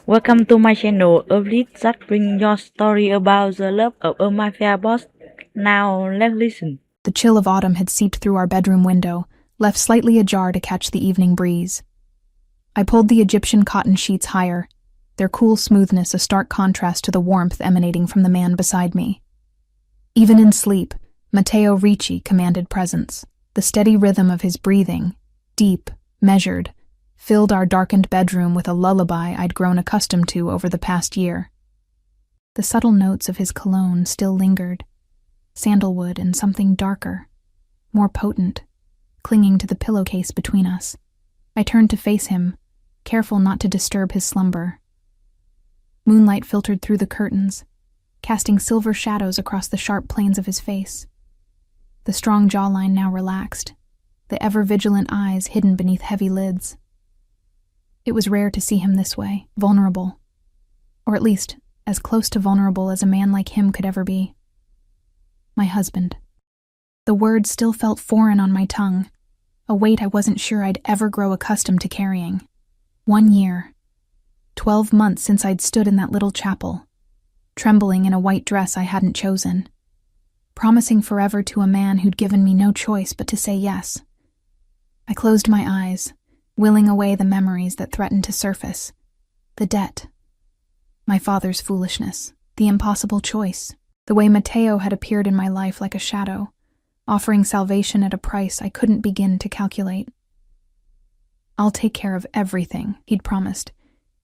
Welcome to my channel, a list that brings your story about the love of a mafia boss. Now let's listen. The chill of autumn had seeped through our bedroom window, left slightly ajar to catch the evening breeze. I pulled the Egyptian cotton sheets higher, their cool smoothness a stark contrast to the warmth emanating from the man beside me. Even in sleep, Matteo Ricci commanded presence. The steady rhythm of his breathing, deep, measured, filled our darkened bedroom with a lullaby I'd grown accustomed to over the past year. The subtle notes of his cologne still lingered, sandalwood and something darker, more potent, clinging to the pillowcase between us. I turned to face him, careful not to disturb his slumber. Moonlight filtered through the curtains, casting silver shadows across the sharp planes of his face. The strong jawline now relaxed, the ever-vigilant eyes hidden beneath heavy lids. It was rare to see him this way, vulnerable, or at least as close to vulnerable as a man like him could ever be. My husband. The word still felt foreign on my tongue, a weight I wasn't sure I'd ever grow accustomed to carrying. 1 year, 12 months since I'd stood in that little chapel, trembling in a white dress I hadn't chosen, promising forever to a man who'd given me no choice but to say yes. I closed my eyes, willing away the memories that threatened to surface. The debt, my father's foolishness, the impossible choice, the way Matteo had appeared in my life like a shadow, offering salvation at a price I couldn't begin to calculate. "I'll take care of everything," he'd promised,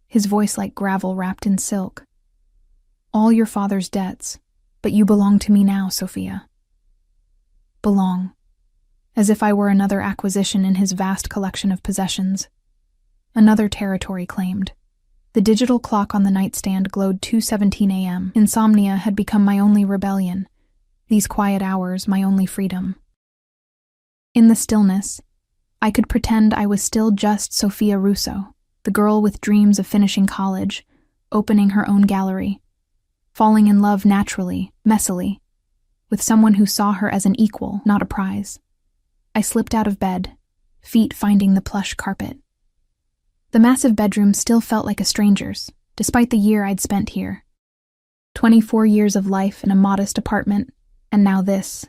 his voice like gravel wrapped in silk. "All your father's debts, but you belong to me now, Sophia." Belong. As if I were another acquisition in his vast collection of possessions. Another territory claimed. The digital clock on the nightstand glowed 2:17 a.m. Insomnia had become my only rebellion, these quiet hours my only freedom. In the stillness, I could pretend I was still just Sophia Russo, the girl with dreams of finishing college, opening her own gallery, falling in love naturally, messily, with someone who saw her as an equal, not a prize. I slipped out of bed, feet finding the plush carpet. The massive bedroom still felt like a stranger's, despite the year I'd spent here. 24 years of life in a modest apartment, and now this,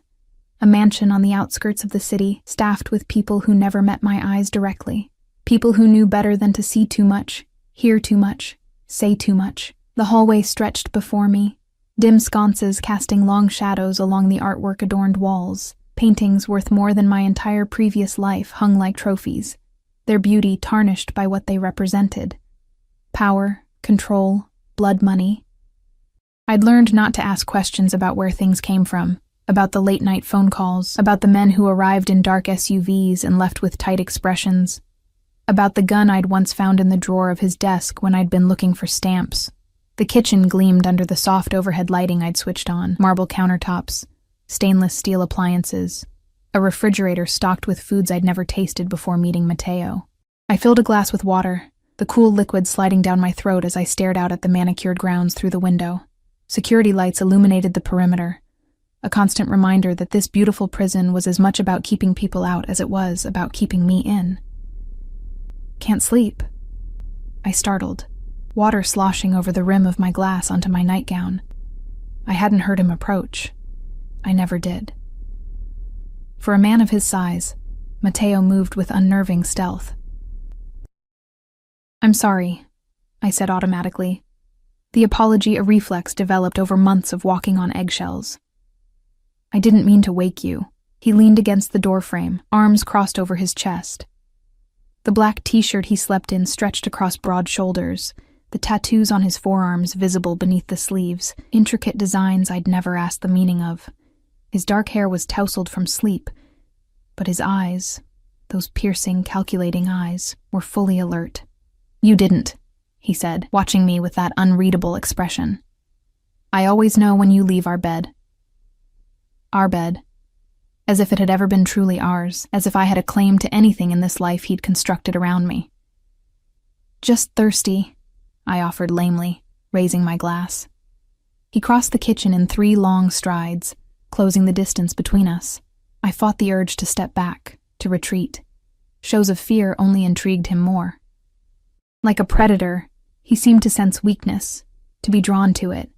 a mansion on the outskirts of the city, staffed with people who never met my eyes directly, people who knew better than to see too much, hear too much, say too much. The hallway stretched before me, dim sconces casting long shadows along the artwork-adorned walls. Paintings worth more than my entire previous life hung like trophies, their beauty tarnished by what they represented. Power, control, blood money. I'd learned not to ask questions about where things came from, about the late-night phone calls, about the men who arrived in dark SUVs and left with tight expressions, about the gun I'd once found in the drawer of his desk when I'd been looking for stamps. The kitchen gleamed under the soft overhead lighting I'd switched on, marble countertops, stainless steel appliances, a refrigerator stocked with foods I'd never tasted before meeting Matteo. I filled a glass with water, the cool liquid sliding down my throat as I stared out at the manicured grounds through the window. Security lights illuminated the perimeter, a constant reminder that this beautiful prison was as much about keeping people out as it was about keeping me in. "Can't sleep?" I startled, water sloshing over the rim of my glass onto my nightgown. I hadn't heard him approach. I never did. For a man of his size, Matteo moved with unnerving stealth. "I'm sorry," I said automatically, the apology a reflex developed over months of walking on eggshells. "I didn't mean to wake you." He leaned against the doorframe, arms crossed over his chest. The black t-shirt he slept in stretched across broad shoulders, the tattoos on his forearms visible beneath the sleeves, intricate designs I'd never asked the meaning of. His dark hair was tousled from sleep, but his eyes, those piercing, calculating eyes, were fully alert. "You didn't," he said, watching me with that unreadable expression. "I always know when you leave our bed." Our bed. As if it had ever been truly ours, as if I had a claim to anything in this life he'd constructed around me. "Just thirsty," I offered lamely, raising my glass. He crossed the kitchen in 3 long strides, closing the distance between us. I fought the urge to step back, to retreat. Shows of fear only intrigued him more. Like a predator, He seemed to sense weakness, to be drawn to it.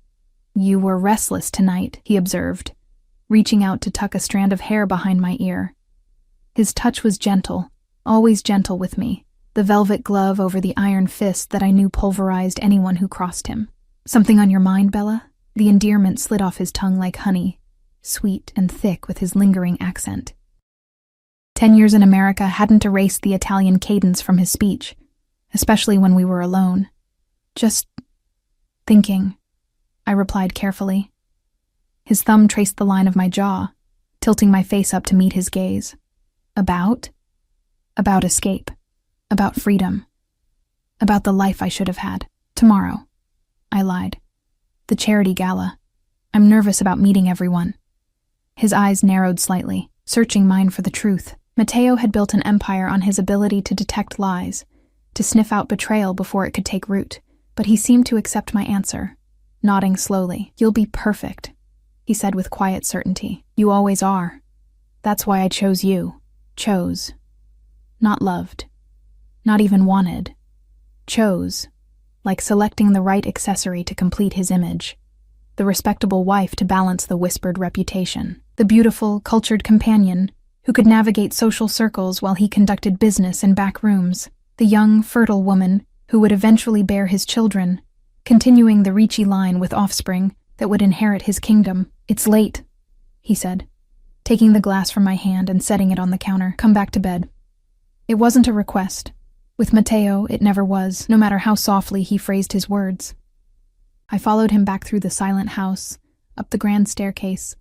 "You were restless tonight," he observed, reaching out to tuck a strand of hair behind my ear. His touch was gentle, always gentle with me, the velvet glove over the iron fist that I knew pulverized anyone who crossed him. "Something on your mind, Bella?" The endearment slid off his tongue like honey, sweet and thick with his lingering accent. 10 years in America hadn't erased the Italian cadence from his speech, especially when we were alone. "Just thinking," I replied carefully. His thumb traced the line of my jaw, tilting my face up to meet his gaze. About? About escape. About freedom. About the life I should have had. "Tomorrow," I lied. "The charity gala. I'm nervous about meeting everyone." His eyes narrowed slightly, searching mine for the truth. Matteo had built an empire on his ability to detect lies, to sniff out betrayal before it could take root, but he seemed to accept my answer, nodding slowly. "You'll be perfect," he said with quiet certainty. "You always are. That's why I chose you. Chose. Not loved. Not even wanted. Chose. Like selecting the right accessory to complete his image. The respectable wife to balance the whispered reputation. The beautiful, cultured companion who could navigate social circles while he conducted business in back rooms. The young, fertile woman who would eventually bear his children, continuing the Ricci line with offspring that would inherit his kingdom. "It's late," he said, taking the glass from my hand and setting it on the counter. "Come back to bed." It wasn't a request. With Matteo, it never was, no matter how softly he phrased his words. I followed him back through the silent house, up the grand staircase,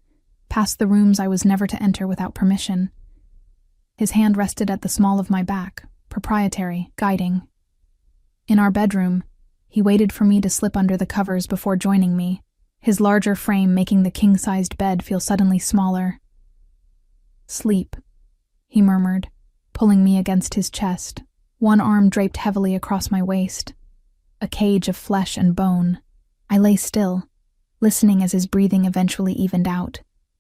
past the rooms I was never to enter without permission. His hand rested at the small of my back, proprietary, guiding. In our bedroom, he waited for me to slip under the covers before joining me, his larger frame making the king-sized bed feel suddenly smaller. "Sleep," he murmured, pulling me against his chest, one arm draped heavily across my waist. A cage of flesh and bone. I lay still, listening as his breathing eventually evened out,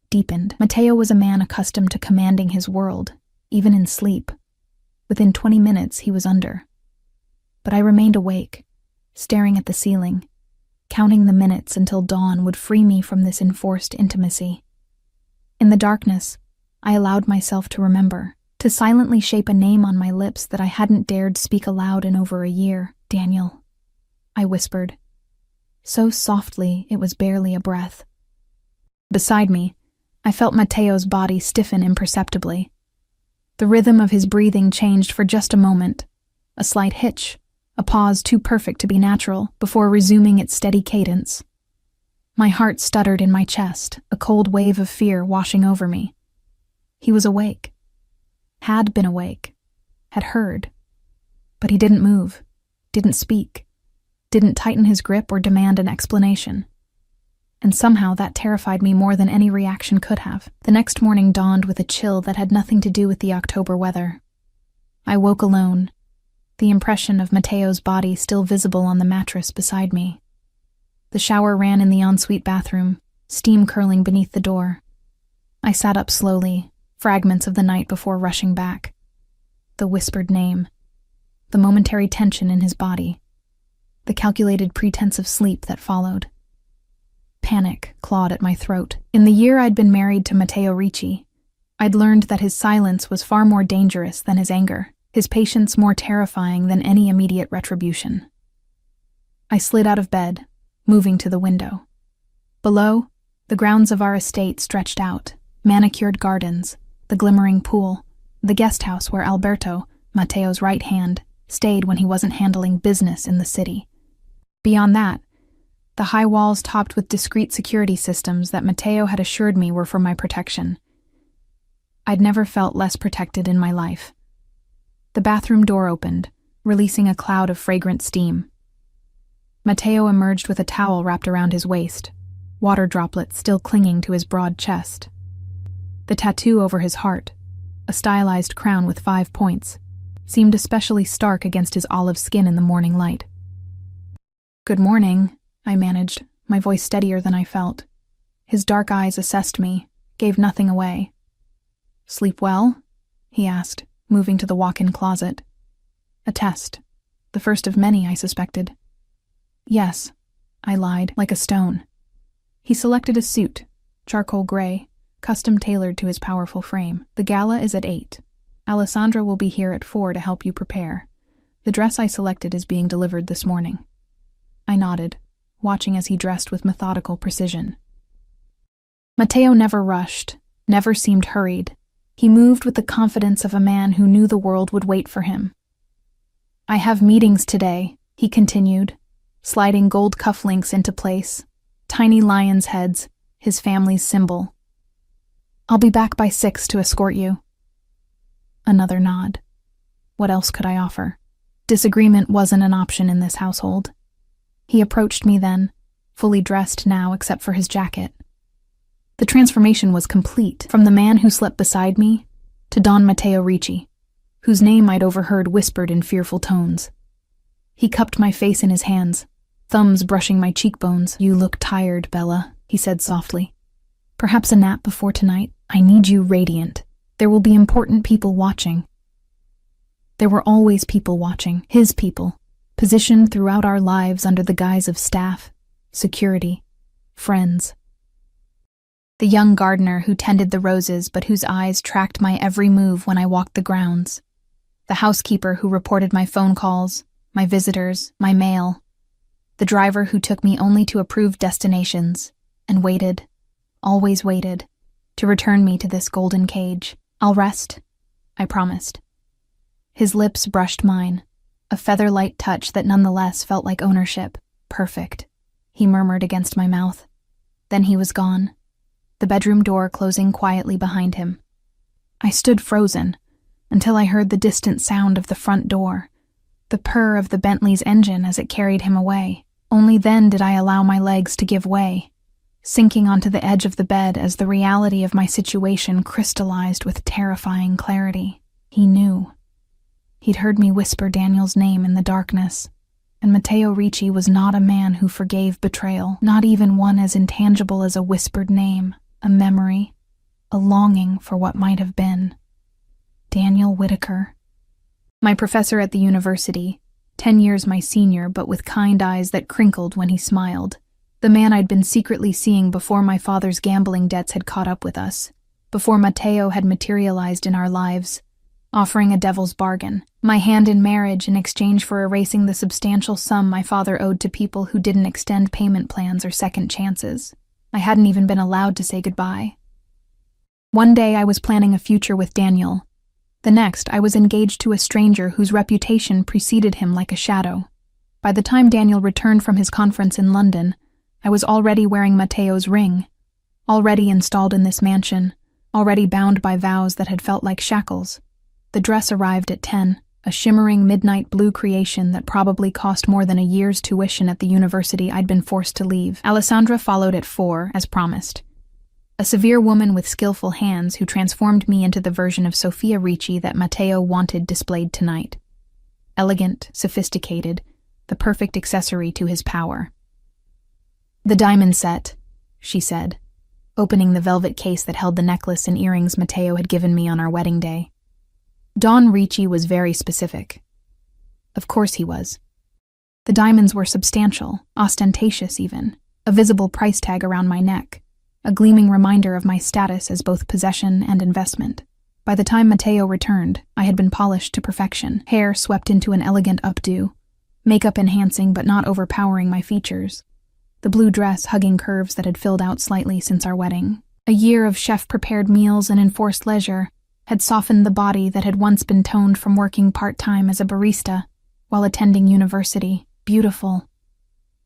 deepened. Matteo was a man accustomed to commanding his world, even in sleep. Within 20 minutes, he was under. But I remained awake, staring at the ceiling, counting the minutes until dawn would free me from this enforced intimacy. In the darkness, I allowed myself to remember, to silently shape a name on my lips that I hadn't dared speak aloud in over a year. "Daniel," I whispered, so softly it was barely a breath. Beside me, I felt Matteo's body stiffen imperceptibly. The rhythm of his breathing changed for just a moment, a slight hitch, a pause too perfect to be natural, before resuming its steady cadence. My heart stuttered in my chest, a cold wave of fear washing over me. He was awake. Had been awake. Had heard. But he didn't move, didn't speak, didn't tighten his grip or demand an explanation. And somehow that terrified me more than any reaction could have. The next morning dawned with a chill that had nothing to do with the October weather. I woke alone, the impression of Matteo's body still visible on the mattress beside me. The shower ran in the ensuite bathroom, steam curling beneath the door. I sat up slowly, fragments of the night before rushing back. The whispered name, the momentary tension in his body, the calculated pretense of sleep that followed. Panic clawed at my throat. In the year I'd been married to Matteo Ricci, I'd learned that his silence was far more dangerous than his anger, his patience more terrifying than any immediate retribution. I slid out of bed, moving to the window. Below, the grounds of our estate stretched out, manicured gardens, the glimmering pool, the guest house where Alberto, Matteo's right hand, stayed when he wasn't handling business in the city. Beyond that, the high walls topped with discreet security systems that Matteo had assured me were for my protection. I'd never felt less protected in my life. The bathroom door opened, releasing a cloud of fragrant steam. Matteo emerged with a towel wrapped around his waist, water droplets still clinging to his broad chest. The tattoo over his heart, a stylized crown with 5 points, seemed especially stark against his olive skin in the morning light. "Good morning," I managed, my voice steadier than I felt. His dark eyes assessed me, gave nothing away. "Sleep well?" he asked, moving to the walk-in closet. A test. The first of many, I suspected. Yes, I lied, like a stone. He selected a suit, charcoal gray, custom-tailored to his powerful frame. The gala is at 8. Alessandra will be here at 4 to help you prepare. The dress I selected is being delivered this morning. I nodded, watching as he dressed with methodical precision. Matteo never rushed, never seemed hurried. He moved with the confidence of a man who knew the world would wait for him. I have meetings today, he continued, sliding gold cufflinks into place, tiny lion's heads, his family's symbol. I'll be back by 6 to escort you. Another nod. What else could I offer? Disagreement wasn't an option in this household. He approached me then, fully dressed now except for his jacket. The transformation was complete, from the man who slept beside me to Don Matteo Ricci, whose name I'd overheard whispered in fearful tones. He cupped my face in his hands, thumbs brushing my cheekbones. You look tired, Bella, he said softly. Perhaps a nap before tonight? I need you radiant. There will be important people watching. There were always people watching, his people, positioned throughout our lives under the guise of staff, security, friends. The young gardener who tended the roses but whose eyes tracked my every move when I walked the grounds. The housekeeper who reported my phone calls, my visitors, my mail. The driver who took me only to approved destinations and waited, always waited, to return me to this golden cage. I'll rest, I promised. His lips brushed mine, a feather-light touch that nonetheless felt like ownership. Perfect, he murmured against my mouth. Then he was gone, the bedroom door closing quietly behind him. I stood frozen until I heard the distant sound of the front door, the purr of the Bentley's engine as it carried him away. Only then did I allow my legs to give way, sinking onto the edge of the bed as the reality of my situation crystallized with terrifying clarity. He knew. He'd heard me whisper Daniel's name in the darkness, and Matteo Ricci was not a man who forgave betrayal, not even one as intangible as a whispered name, a memory, a longing for what might have been. Daniel Whitaker. My professor at the university, 10 years my senior but with kind eyes that crinkled when he smiled. The man I'd been secretly seeing before my father's gambling debts had caught up with us, before Matteo had materialized in our lives, offering a devil's bargain, my hand in marriage in exchange for erasing the substantial sum my father owed to people who didn't extend payment plans or second chances. I hadn't even been allowed to say goodbye. One day I was planning a future with Daniel. The next, I was engaged to a stranger whose reputation preceded him like a shadow. By the time Daniel returned from his conference in London, I was already wearing Matteo's ring, already installed in this mansion, already bound by vows that had felt like shackles. The dress arrived at 10, a shimmering midnight blue creation that probably cost more than a year's tuition at the university I'd been forced to leave. Alessandra followed at 4, as promised. A severe woman with skillful hands who transformed me into the version of Sofia Ricci that Matteo wanted displayed tonight. Elegant, sophisticated, the perfect accessory to his power. The diamond set, she said, opening the velvet case that held the necklace and earrings Matteo had given me on our wedding day. Don Ricci was very specific. Of course he was. The diamonds were substantial, ostentatious even, a visible price tag around my neck, a gleaming reminder of my status as both possession and investment. By the time Matteo returned, I had been polished to perfection, hair swept into an elegant updo, makeup enhancing but not overpowering my features, the blue dress hugging curves that had filled out slightly since our wedding. A year of chef-prepared meals and enforced leisure had softened the body that had once been toned from working part-time as a barista while attending university. Beautiful,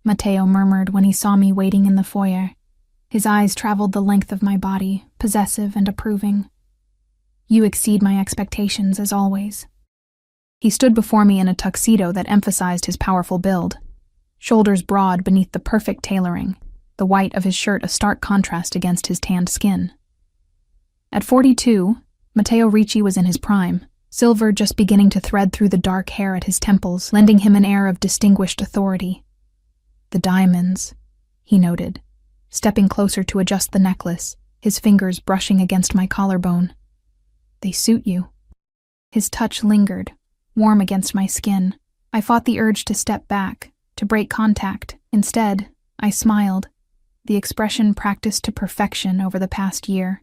Matteo murmured when he saw me waiting in the foyer. His eyes traveled the length of my body, possessive and approving. You exceed my expectations, as always. He stood before me in a tuxedo that emphasized his powerful build, shoulders broad beneath the perfect tailoring, the white of his shirt a stark contrast against his tanned skin. At 42, Matteo Ricci was in his prime, silver just beginning to thread through the dark hair at his temples, lending him an air of distinguished authority. The diamonds, he noted, stepping closer to adjust the necklace, his fingers brushing against my collarbone. They suit you. His touch lingered, warm against my skin. I fought the urge to step back, to to break contact. Instead, I smiled, the expression practiced to perfection over the past year.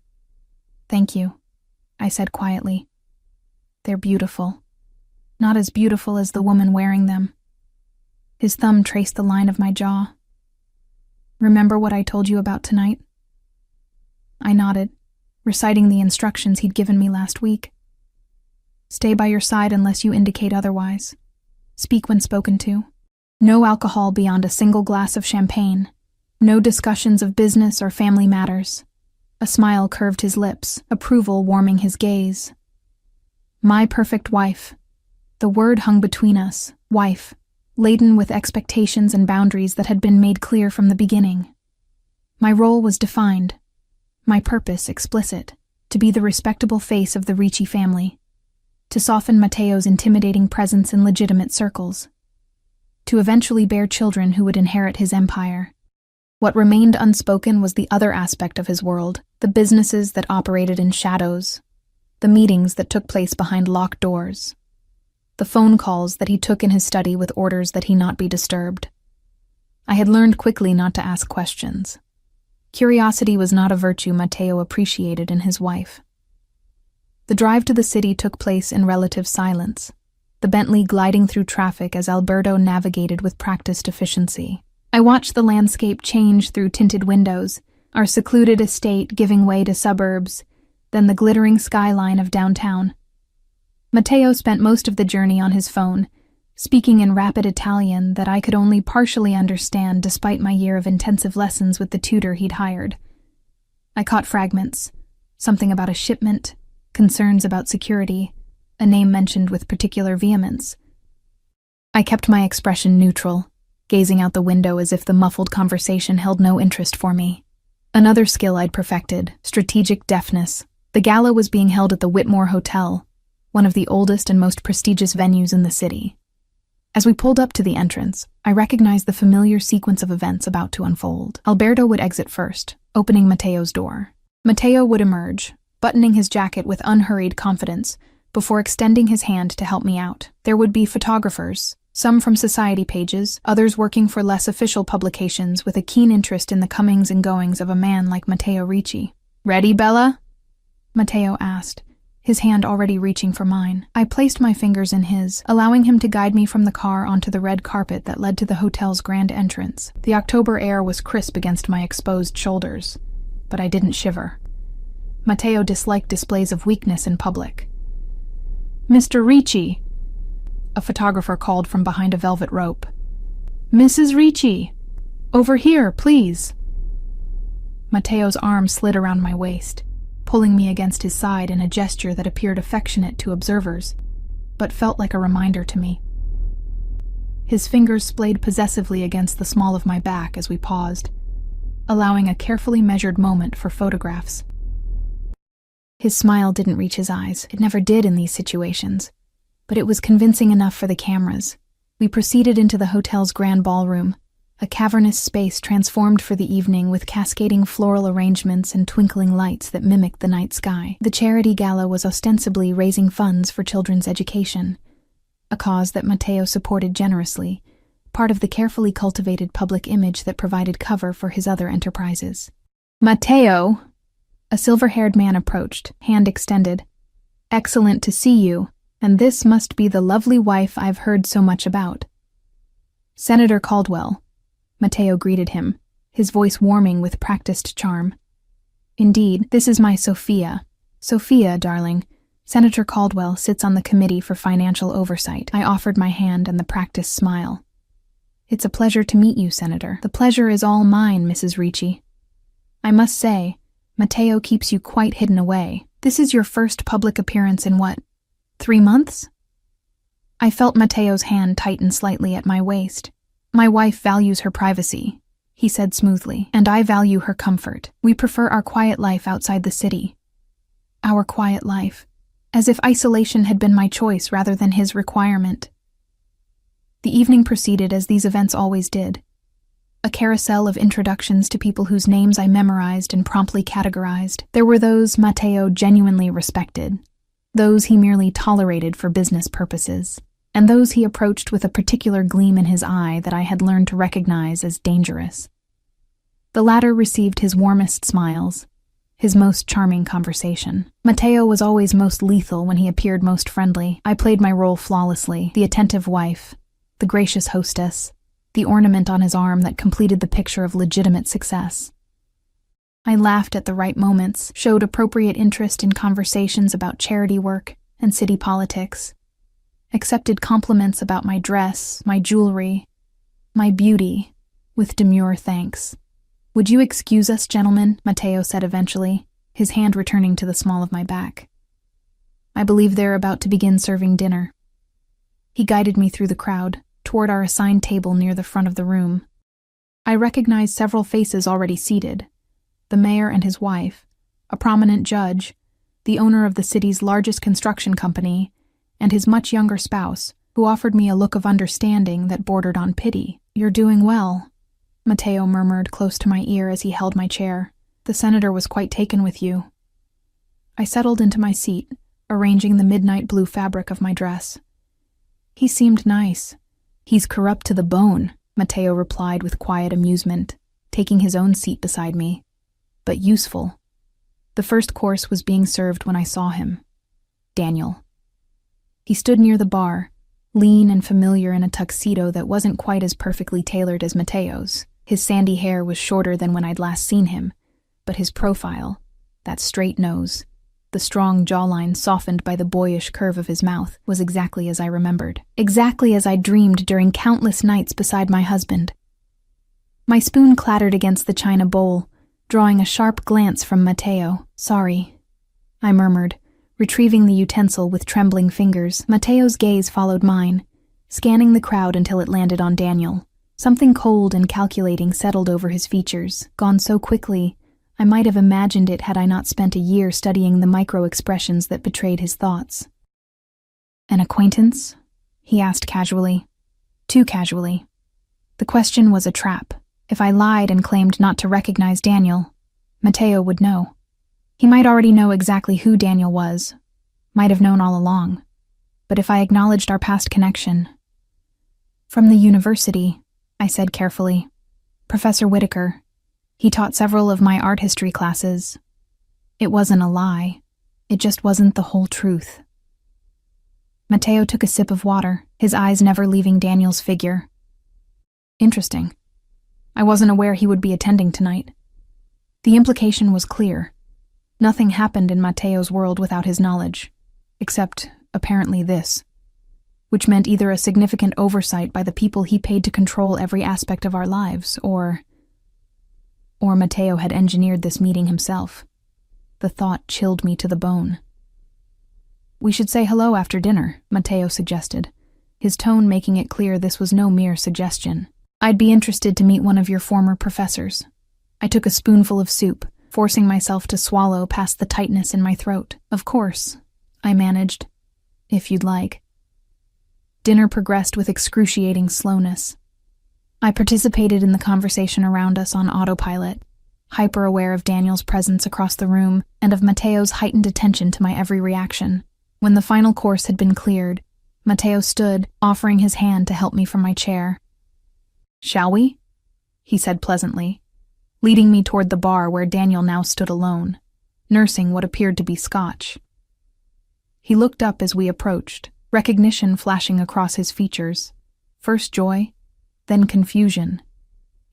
"Thank you," I said quietly. "They're beautiful. Not as beautiful as the woman wearing them." His thumb traced the line of my jaw. "Remember what I told you about tonight?" I nodded, reciting the instructions he'd given me last week. "Stay by your side unless you indicate otherwise. Speak when spoken to. No alcohol beyond a single glass of champagne. No discussions of business or family matters." A smile curved his lips, approval warming his gaze. My perfect wife. The word hung between us, wife, laden with expectations and boundaries that had been made clear from the beginning. My role was defined, my purpose explicit, to be the respectable face of the Ricci family, to soften Matteo's intimidating presence in legitimate circles, to eventually bear children who would inherit his empire. What remained unspoken was the other aspect of his world, the businesses that operated in shadows, the meetings that took place behind locked doors, the phone calls that he took in his study with orders that he not be disturbed. I had learned quickly not to ask questions. Curiosity was not a virtue Matteo appreciated in his wife. The drive to the city took place in relative silence, the Bentley gliding through traffic as Alberto navigated with practiced efficiency. I watched the landscape change through tinted windows, our secluded estate giving way to suburbs, then the glittering skyline of downtown. Matteo spent most of the journey on his phone, speaking in rapid Italian that I could only partially understand despite my year of intensive lessons with the tutor he'd hired. I caught fragments, something about a shipment, concerns about security, a name mentioned with particular vehemence. I kept my expression neutral, gazing out the window as if the muffled conversation held no interest for me. Another skill I'd perfected, strategic deafness. The gala was being held at the Whitmore Hotel, one of the oldest and most prestigious venues in the city. As we pulled up to the entrance, I recognized the familiar sequence of events about to unfold. Alberto would exit first, opening Matteo's door. Matteo would emerge, buttoning his jacket with unhurried confidence, before extending his hand to help me out. There would be photographers, some from society pages, others working for less official publications with a keen interest in the comings and goings of a man like Matteo Ricci. "Ready, Bella?" Matteo asked, his hand already reaching for mine. I placed my fingers in his, allowing him to guide me from the car onto the red carpet that led to the hotel's grand entrance. The October air was crisp against my exposed shoulders, but I didn't shiver. Matteo disliked displays of weakness in public. "Mr. Ricci," a photographer called from behind a velvet rope. "Mrs. Ricci, over here, please." Matteo's arm slid around my waist, pulling me against his side in a gesture that appeared affectionate to observers, but felt like a reminder to me. His fingers splayed possessively against the small of my back as we paused, allowing a carefully measured moment for photographs. His smile didn't reach his eyes. It never did in these situations, but it was convincing enough for the cameras. We proceeded into the hotel's grand ballroom, a cavernous space transformed for the evening with cascading floral arrangements and twinkling lights that mimicked the night sky. The charity gala was ostensibly raising funds for children's education, a cause that Matteo supported generously, part of the carefully cultivated public image that provided cover for his other enterprises. "Matteo!" A silver-haired man approached, hand extended. "Excellent to see you, and this must be the lovely wife I've heard so much about." "Senator Caldwell," Matteo greeted him, his voice warming with practiced charm. "Indeed, this is my Sophia. Sophia, darling. Senator Caldwell sits on the Committee for Financial Oversight." I offered my hand and the practiced smile. "It's a pleasure to meet you, Senator." "The pleasure is all mine, Mrs. Ricci. I must say, Matteo keeps you quite hidden away. This is your first public appearance in what, 3 months?" I felt Matteo's hand tighten slightly at my waist. "My wife values her privacy," he said smoothly, "and I value her comfort. We prefer our quiet life outside the city." Our quiet life, as if isolation had been my choice rather than his requirement. The evening proceeded as these events always did. A carousel of introductions to people whose names I memorized and promptly categorized. There were those Matteo genuinely respected, those he merely tolerated for business purposes. and those he approached with a particular gleam in his eye that I had learned to recognize as dangerous. The latter received his warmest smiles, his most charming conversation. Matteo was always most lethal when he appeared most friendly. I played my role flawlessly, the attentive wife, the gracious hostess, the ornament on his arm that completed the picture of legitimate success. I laughed at the right moments, showed appropriate interest in conversations about charity work and city politics, accepted compliments about my dress, my jewelry, my beauty, with demure thanks. "Would you excuse us, gentlemen?" Matteo said eventually, his hand returning to the small of my back. "I believe they're about to begin serving dinner." He guided me through the crowd, toward our assigned table near the front of the room. I recognized several faces already seated: the mayor and his wife, a prominent judge, the owner of the city's largest construction company, and his much younger spouse, who offered me a look of understanding that bordered on pity. "You're doing well," Matteo murmured close to my ear as he held my chair. "The senator was quite taken with you." I settled into my seat, arranging the midnight blue fabric of my dress. "He seemed nice." "He's corrupt to the bone," Matteo replied with quiet amusement, taking his own seat beside me. "But useful." The first course was being served when I saw him. Daniel. He stood near the bar, lean and familiar in a tuxedo that wasn't quite as perfectly tailored as Matteo's. His sandy hair was shorter than when I'd last seen him, but his profile, that straight nose, the strong jawline softened by the boyish curve of his mouth, was exactly as I remembered. Exactly as I dreamed during countless nights beside my husband. My spoon clattered against the china bowl, drawing a sharp glance from Matteo. "Sorry," I murmured, retrieving the utensil with trembling fingers. Matteo's gaze followed mine, scanning the crowd until it landed on Daniel. Something cold and calculating settled over his features, gone so quickly I might have imagined it had I not spent a year studying the micro-expressions that betrayed his thoughts. "An acquaintance?" he asked casually. Too casually. The question was a trap. If I lied and claimed not to recognize Daniel, Matteo would know. He might already know exactly who Daniel was, might have known all along. But if I acknowledged our past connection— "From the university," I said carefully. "Professor Whitaker. He taught several of my art history classes." It wasn't a lie. It just wasn't the whole truth. Matteo took a sip of water, his eyes never leaving Daniel's figure. "Interesting. I wasn't aware he would be attending tonight." The implication was clear. Nothing happened in Matteo's world without his knowledge, except, apparently, this, which meant either a significant oversight by the people he paid to control every aspect of our lives, or Matteo had engineered this meeting himself. The thought chilled me to the bone. "We should say hello after dinner," Matteo suggested, his tone making it clear this was no mere suggestion. "I'd be interested to meet one of your former professors." I took a spoonful of soup, forcing myself to swallow past the tightness in my throat. "Of course," I managed, "if you'd like." Dinner progressed with excruciating slowness. I participated in the conversation around us on autopilot, hyper-aware of Daniel's presence across the room and of Matteo's heightened attention to my every reaction. When the final course had been cleared, Matteo stood, offering his hand to help me from my chair. "Shall we?" he said pleasantly, leading me toward the bar where Daniel now stood alone, nursing what appeared to be scotch. He looked up as we approached, recognition flashing across his features. First joy, then confusion,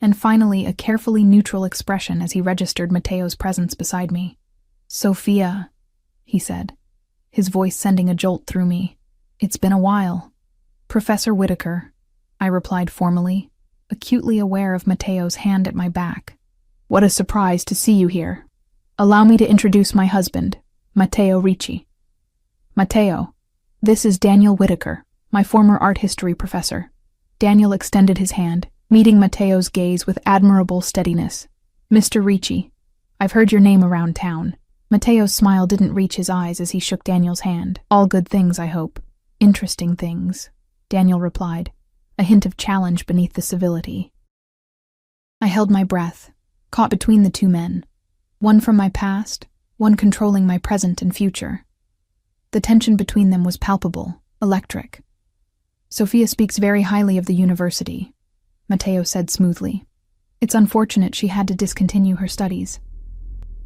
and finally a carefully neutral expression as he registered Matteo's presence beside me. "Sophia," he said, his voice sending a jolt through me. "It's been a while." "Professor Whitaker," I replied formally, acutely aware of Matteo's hand at my back. "What a surprise to see you here. Allow me to introduce my husband, Matteo Ricci." "Matteo, this is Daniel Whitaker, my former art history professor." Daniel extended his hand, meeting Matteo's gaze with admirable steadiness. "Mr. Ricci, I've heard your name around town." Matteo's smile didn't reach his eyes as he shook Daniel's hand. "All good things, I hope." "Interesting things," Daniel replied, a hint of challenge beneath the civility. I held my breath, caught between the two men, one from my past, one controlling my present and future. The tension between them was palpable, electric. Sophia speaks very highly of the university, Matteo said smoothly. It's unfortunate she had to discontinue her studies.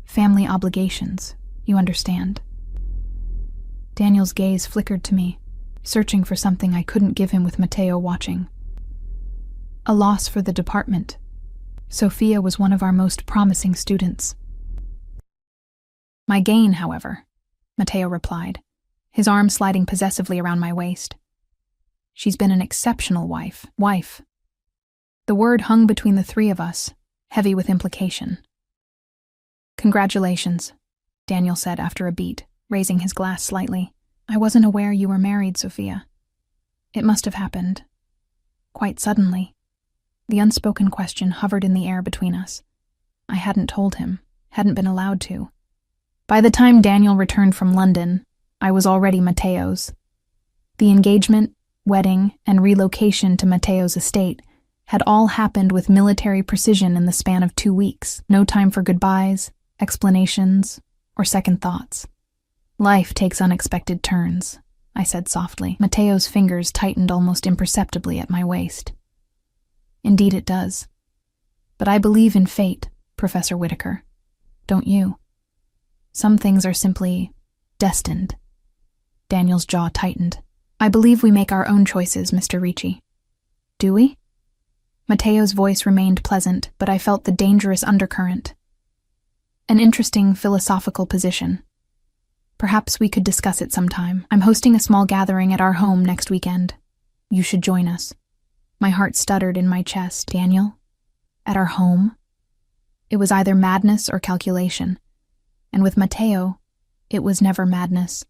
Family obligations, you understand. Daniel's gaze flickered to me, searching for something I couldn't give him with Matteo watching. A loss for the department. Sophia was one of our most promising students. My gain, however, Matteo replied, his arm sliding possessively around my waist. She's been an exceptional wife. The word hung between the three of us, heavy with implication. Congratulations, Daniel said after a beat, raising his glass slightly. I wasn't aware you were married, Sophia. It must have happened. Quite suddenly. The unspoken question hovered in the air between us. I hadn't told him, hadn't been allowed to. By the time Daniel returned from London, I was already Matteo's. The engagement, wedding, and relocation to Matteo's estate had all happened with military precision in the span of 2 weeks. No time for goodbyes, explanations, or second thoughts. Life takes unexpected turns, I said softly. Matteo's fingers tightened almost imperceptibly at my waist. Indeed it does. But I believe in fate, Professor Whitaker. Don't you? Some things are simply destined. Daniel's jaw tightened. I believe we make our own choices, Mr. Ricci. Do we? Matteo's voice remained pleasant, but I felt the dangerous undercurrent. An interesting philosophical position. Perhaps we could discuss it sometime. I'm hosting a small gathering at our home next weekend. You should join us. My heart stuttered in my chest. Daniel? At our home? It was either madness or calculation. And with Matteo, it was never madness.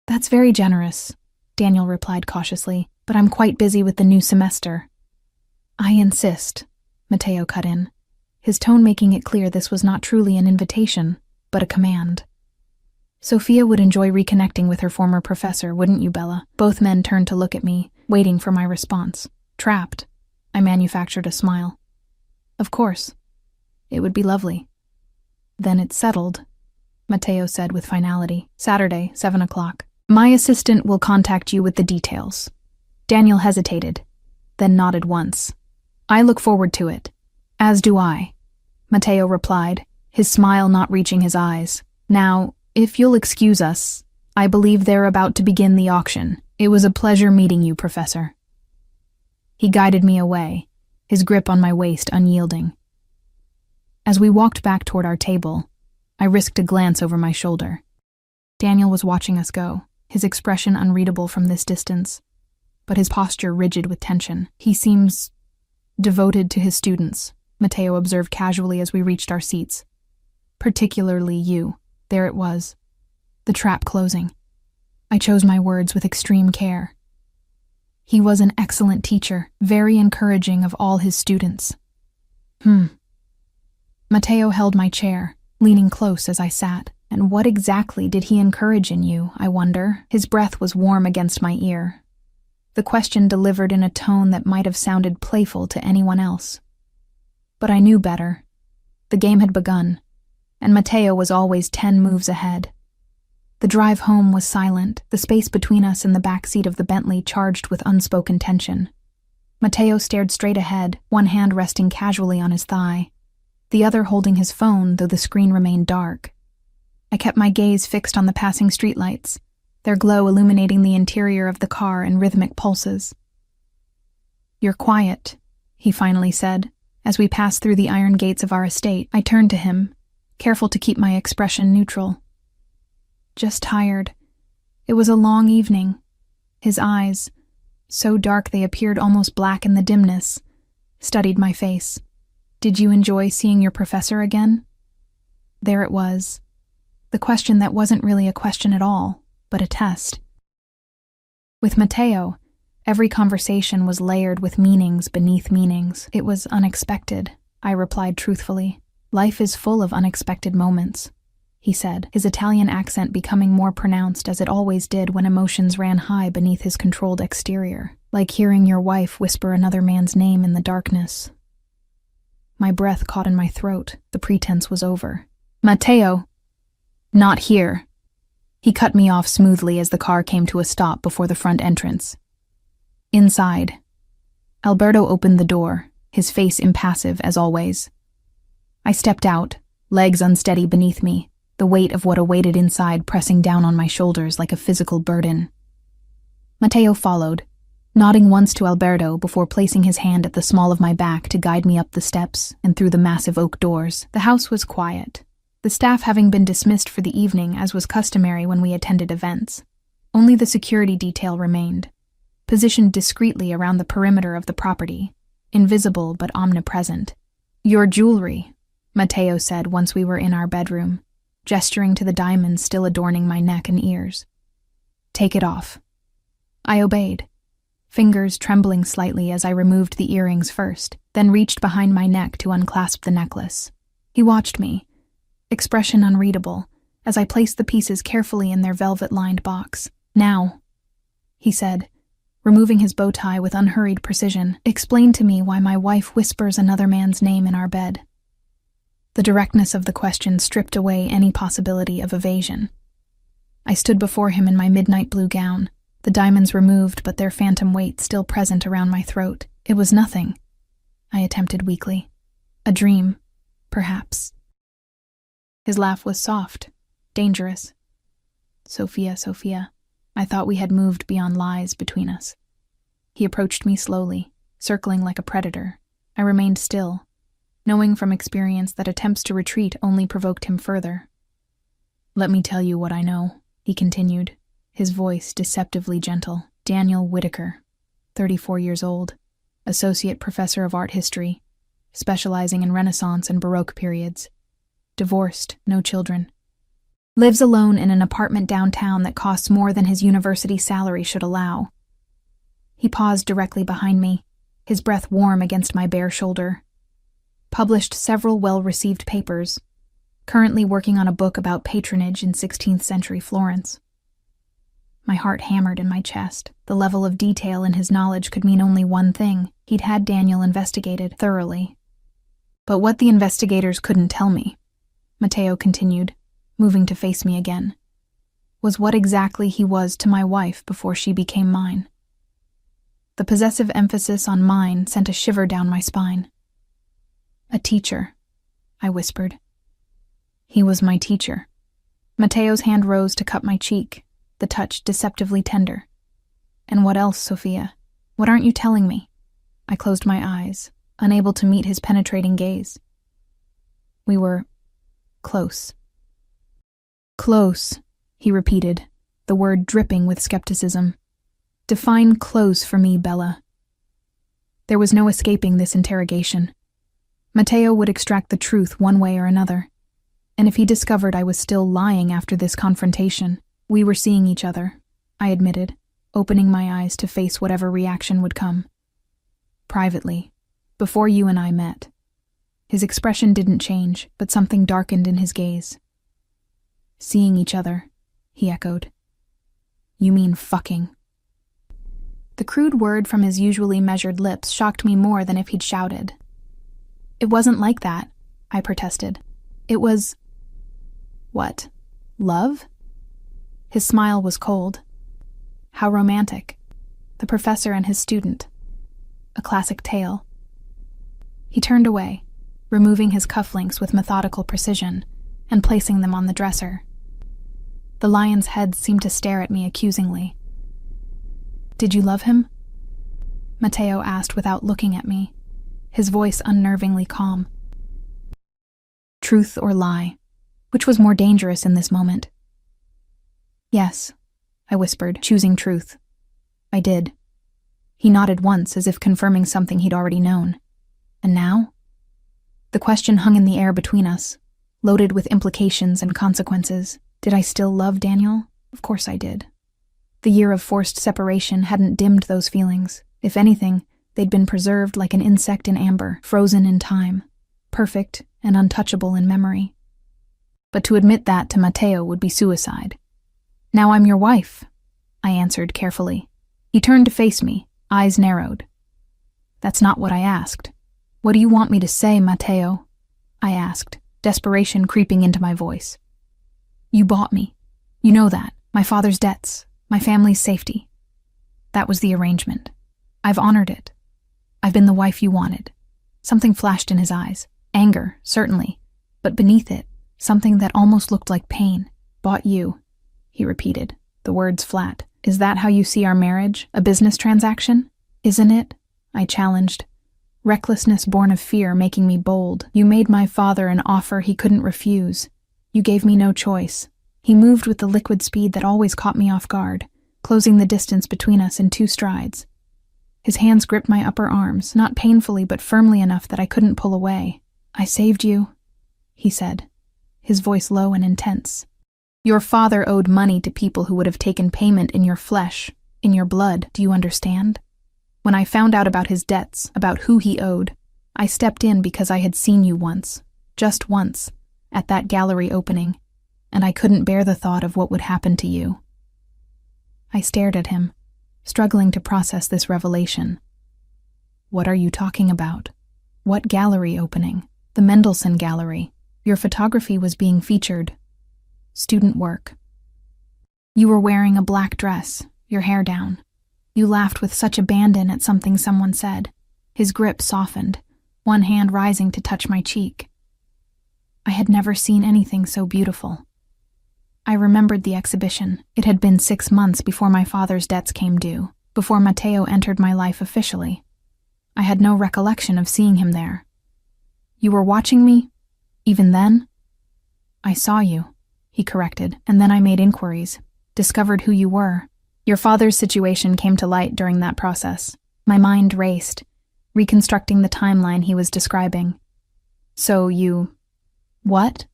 That's very generous, Daniel replied cautiously, but I'm quite busy with the new semester. I insist, Matteo cut in, his tone making it clear this was not truly an invitation, but a command. Sophia would enjoy reconnecting with her former professor, wouldn't you, Bella? Both men turned to look at me, waiting for my response. Trapped, I manufactured a smile. Of course. It would be lovely. Then it's settled, Matteo said with finality. Saturday, 7 o'clock. My assistant will contact you with the details. Daniel hesitated, then nodded once. I look forward to it. As do I, Matteo replied, his smile not reaching his eyes. Now, if you'll excuse us, I believe they're about to begin the auction. It was a pleasure meeting you, Professor. He guided me away, his grip on my waist unyielding. As we walked back toward our table, I risked a glance over my shoulder. Daniel was watching us go, his expression unreadable from this distance, but his posture rigid with tension. He seems devoted to his students, Matteo observed casually as we reached our seats. Particularly you. There it was. The trap closing. I chose my words with extreme care. He was an excellent teacher, very encouraging of all his students. Matteo held my chair, leaning close as I sat. And what exactly did he encourage in you, I wonder? His breath was warm against my ear. The question delivered in a tone that might have sounded playful to anyone else. But I knew better. The game had begun, and Matteo was always 10 moves ahead. The drive home was silent, the space between us and the back seat of the Bentley charged with unspoken tension. Matteo stared straight ahead, one hand resting casually on his thigh, the other holding his phone, though the screen remained dark. I kept my gaze fixed on the passing streetlights, their glow illuminating the interior of the car in rhythmic pulses. You're quiet, he finally said, as we passed through the iron gates of our estate. I turned to him, careful to keep my expression neutral. Just tired. It was a long evening. His eyes, so dark they appeared almost black in the dimness, studied my face. Did you enjoy seeing your professor again? There it was. The question that wasn't really a question at all, but a test. With Matteo, every conversation was layered with meanings beneath meanings. It was unexpected, I replied truthfully. Life is full of unexpected moments, he said, his Italian accent becoming more pronounced as it always did when emotions ran high beneath his controlled exterior, like hearing your wife whisper another man's name in the darkness. My breath caught in my throat. The pretense was over. Matteo! Not here. He cut me off smoothly as the car came to a stop before the front entrance. Inside. Alberto opened the door, his face impassive as always. I stepped out, legs unsteady beneath me, the weight of what awaited inside pressing down on my shoulders like a physical burden. Matteo followed, nodding once to Alberto before placing his hand at the small of my back to guide me up the steps and through the massive oak doors. The house was quiet, the staff having been dismissed for the evening as was customary when we attended events. Only the security detail remained, positioned discreetly around the perimeter of the property, invisible but omnipresent. "Your jewelry," Matteo said once we were in our bedroom, gesturing to the diamonds still adorning my neck and ears. "Take it off." I obeyed, fingers trembling slightly as I removed the earrings first, then reached behind my neck to unclasp the necklace. He watched me, expression unreadable, as I placed the pieces carefully in their velvet-lined box. "Now," he said, removing his bow tie with unhurried precision, "explain to me why my wife whispers another man's name in our bed." The directness of the question stripped away any possibility of evasion. I stood before him in my midnight blue gown, the diamonds removed but their phantom weight still present around my throat. "It was nothing," I attempted weakly. "A dream, perhaps." His laugh was soft, dangerous. Sophia, I thought we had moved beyond lies between us. He approached me slowly, circling like a predator. I remained still, knowing from experience that attempts to retreat only provoked him further. "Let me tell you what I know," he continued, his voice deceptively gentle. "Daniel Whitaker, 34 years old, associate professor of art history, specializing in Renaissance and Baroque periods. Divorced, no children. Lives alone in an apartment downtown that costs more than his university salary should allow." He paused directly behind me, his breath warm against my bare shoulder. "Published several well-received papers. Currently working on a book about patronage in 16th century Florence." My heart hammered in my chest. The level of detail in his knowledge could mean only one thing. He'd had Daniel investigated thoroughly. "But what the investigators couldn't tell me," Matteo continued, moving to face me again, "was what exactly he was to my wife before she became mine." The possessive emphasis on mine sent a shiver down my spine. "A teacher," I whispered. "He was my teacher." Matteo's hand rose to cup my cheek, the touch deceptively tender. "And what else, Sophia? What aren't you telling me?" I closed my eyes, unable to meet his penetrating gaze. "We were close." "Close," he repeated, the word dripping with skepticism. "Define close for me, Bella." There was no escaping this interrogation. Matteo would extract the truth one way or another, and if he discovered I was still lying after this confrontation, we were seeing each other, I admitted, opening my eyes to face whatever reaction would come. "Privately, before you and I met." His expression didn't change, but something darkened in his gaze. "Seeing each other," he echoed. "You mean fucking." The crude word from his usually measured lips shocked me more than if he'd shouted. "It wasn't like that," I protested. "It was..." "What? Love?" His smile was cold. "How romantic. The professor and his student. A classic tale." He turned away, removing his cufflinks with methodical precision and placing them on the dresser. The lion's head seemed to stare at me accusingly. "Did you love him?" Matteo asked without looking at me, his voice unnervingly calm. Truth or lie? Which was more dangerous in this moment? "Yes," I whispered, choosing truth. "I did." He nodded once, as if confirming something he'd already known. "And now?" The question hung in the air between us, loaded with implications and consequences. Did I still love Daniel? Of course I did. The year of forced separation hadn't dimmed those feelings. If anything, they'd been preserved like an insect in amber, frozen in time, perfect and untouchable in memory. But to admit that to Matteo would be suicide. "Now I'm your wife," I answered carefully. He turned to face me, eyes narrowed. "That's not what I asked." "What do you want me to say, Matteo?" I asked, desperation creeping into my voice. "You bought me. You know that. My father's debts, my family's safety. That was the arrangement. I've honored it. I've been the wife you wanted. Something flashed in his eyes. Anger, certainly. But beneath it, something that almost looked like pain. Bought you, he repeated, the words flat. Is that how you see our marriage? A business transaction? Isn't it? I challenged. Recklessness born of fear making me bold. You made my father an offer he couldn't refuse. You gave me no choice. He moved with the liquid speed that always caught me off guard, closing the distance between us in 2 strides. His hands gripped my upper arms, not painfully but firmly enough that I couldn't pull away. I saved you, he said, his voice low and intense. Your father owed money to people who would have taken payment in your flesh, in your blood, do you understand? When I found out about his debts, about who he owed, I stepped in because I had seen you once, just once, at that gallery opening, and I couldn't bear the thought of what would happen to you. I stared at him, struggling to process this revelation. What are you talking about? What gallery opening? The Mendelssohn Gallery. Your photography was being featured. Student work. You were wearing a black dress, your hair down. You laughed with such abandon at something someone said. His grip softened, one hand rising to touch my cheek. I had never seen anything so beautiful. I remembered the exhibition. It had been 6 months before my father's debts came due, before Matteo entered my life officially. I had no recollection of seeing him there. You were watching me? Even then? I saw you, he corrected, and then I made inquiries, discovered who you were. Your father's situation came to light during that process. My mind raced, reconstructing the timeline he was describing. So you... What?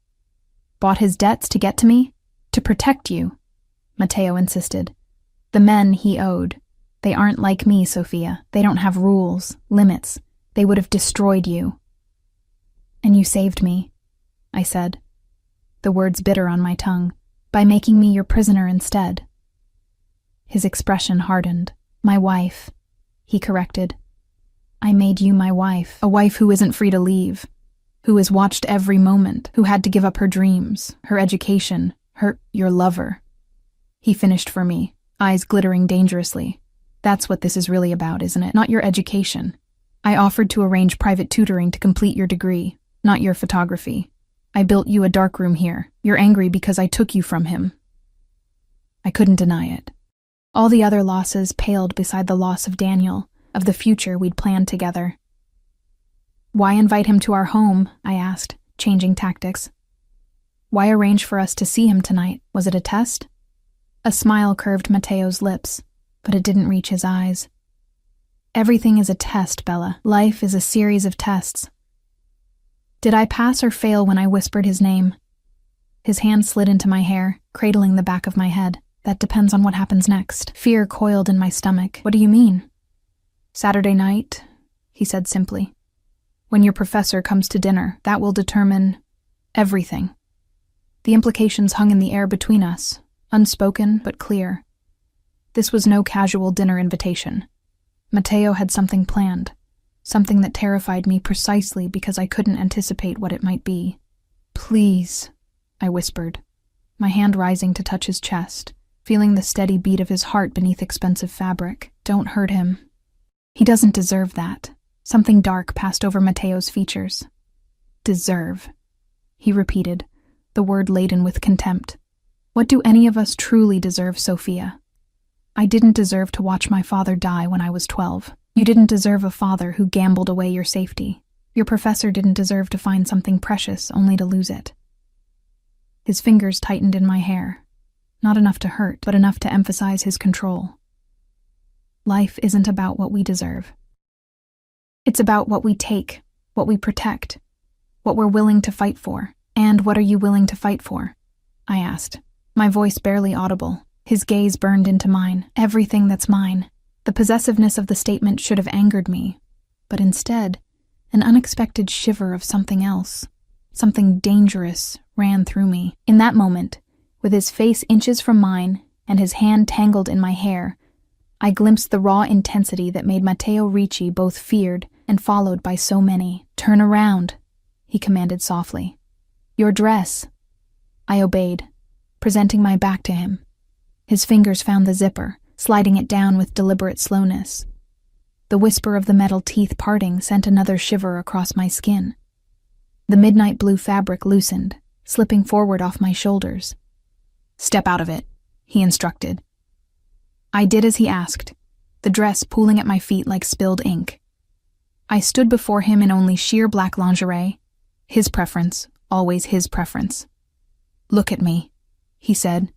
Bought his debts to get to me? To protect you? Matteo insisted. The men he owed. They aren't like me, Sophia. They don't have rules, limits. They would have destroyed you. And you saved me, I said, the words bitter on my tongue, by making me your prisoner instead. His expression hardened. My wife, he corrected. I made you my wife, a wife who isn't free to leave, who is watched every moment, who had to give up her dreams, her education, your lover. He finished for me, eyes glittering dangerously. That's what this is really about, isn't it? Not your education. I offered to arrange private tutoring to complete your degree, not your photography. I built you a darkroom here. You're angry because I took you from him. I couldn't deny it. All the other losses paled beside the loss of Daniel, of the future we'd planned together. Why invite him to our home? I asked, changing tactics. Why arrange for us to see him tonight? Was it a test? A smile curved Matteo's lips, but it didn't reach his eyes. Everything is a test, Bella. Life is a series of tests. Did I pass or fail when I whispered his name? His hand slid into my hair, cradling the back of my head. That depends on what happens next. Fear coiled in my stomach. What do you mean? Saturday night, he said simply. When your professor comes to dinner, that will determine everything. The implications hung in the air between us, unspoken but clear. This was no casual dinner invitation. Matteo had something planned, something that terrified me precisely because I couldn't anticipate what it might be. Please, I whispered, my hand rising to touch his chest, feeling the steady beat of his heart beneath expensive fabric. Don't hurt him. He doesn't deserve that. Something dark passed over Matteo's features. Deserve, he repeated, the word laden with contempt. What do any of us truly deserve, Sophia? I didn't deserve to watch my father die when I was 12. You didn't deserve a father who gambled away your safety. Your professor didn't deserve to find something precious only to lose it. His fingers tightened in my hair. Not enough to hurt, but enough to emphasize his control. Life isn't about what we deserve. It's about what we take, what we protect, what we're willing to fight for. And what are you willing to fight for? I asked, my voice barely audible. His gaze burned into mine. Everything that's mine. The possessiveness of the statement should have angered me, but instead, an unexpected shiver of something else, something dangerous, ran through me. In that moment, with his face inches from mine and his hand tangled in my hair, I glimpsed the raw intensity that made Matteo Ricci both feared and followed by so many. Turn around, he commanded softly. Your dress. I obeyed, presenting my back to him. His fingers found the zipper, sliding it down with deliberate slowness. The whisper of the metal teeth parting sent another shiver across my skin. The midnight blue fabric loosened, slipping forward off my shoulders. "Step out of it," he instructed. I did as he asked, the dress pooling at my feet like spilled ink. I stood before him in only sheer black lingerie. His preference, always his preference. "Look at me," he said.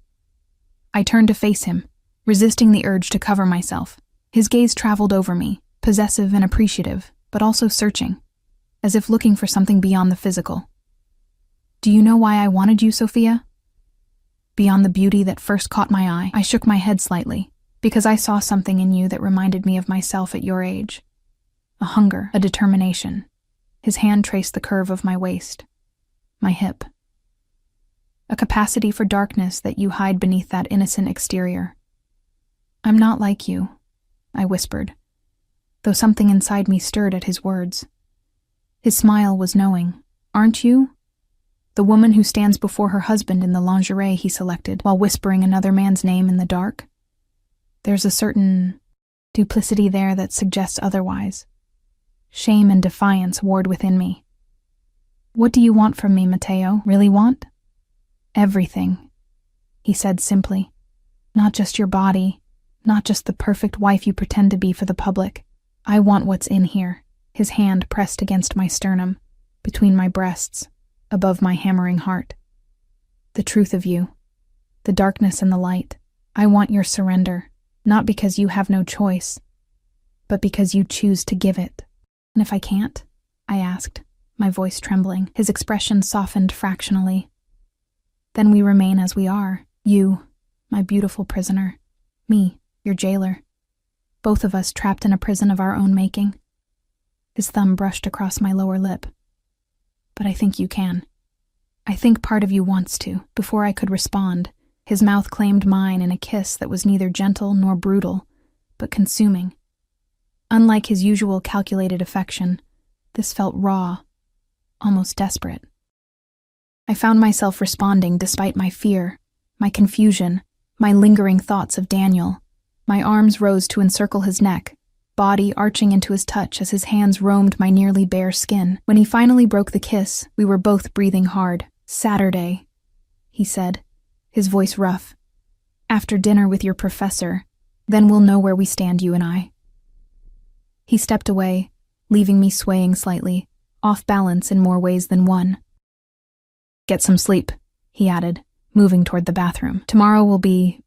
I turned to face him, resisting the urge to cover myself. His gaze traveled over me, possessive and appreciative, but also searching, as if looking for something beyond the physical. "Do you know why I wanted you, Sophia?" Beyond the beauty that first caught my eye, I shook my head slightly, because I saw something in you that reminded me of myself at your age. A hunger, a determination. His hand traced the curve of my waist, my hip. A capacity for darkness that you hide beneath that innocent exterior. "I'm not like you," I whispered, though something inside me stirred at his words. His smile was knowing. "Aren't you? The woman who stands before her husband in the lingerie he selected while whispering another man's name in the dark? There's a certain duplicity there that suggests otherwise. Shame and defiance warred within me. "What do you want from me, Matteo? Really want?" "Everything," he said simply. "Not just your body, not just the perfect wife you pretend to be for the public. I want what's in here." His hand pressed against my sternum, between my breasts, above my hammering heart. "The truth of you, the darkness and the light. I want your surrender, not because you have no choice, but because you choose to give it." "And if I can't?" I asked, my voice trembling. His expression softened fractionally. "Then we remain as we are. You, my beautiful prisoner. Me, your jailer. Both of us trapped in a prison of our own making." His thumb brushed across my lower lip. "But I think you can. I think part of you wants to." Before I could respond, his mouth claimed mine in a kiss that was neither gentle nor brutal, but consuming. Unlike his usual calculated affection, this felt raw, almost desperate. I found myself responding despite my fear, my confusion, my lingering thoughts of Daniel. My arms rose to encircle his neck, body arching into his touch as his hands roamed my nearly bare skin. When he finally broke the kiss, we were both breathing hard. "Saturday," he said, his voice rough. "After dinner with your professor, then we'll know where we stand, you and I." He stepped away, leaving me swaying slightly, off balance in more ways than one. "Get some sleep," he added, moving toward the bathroom. "Tomorrow will be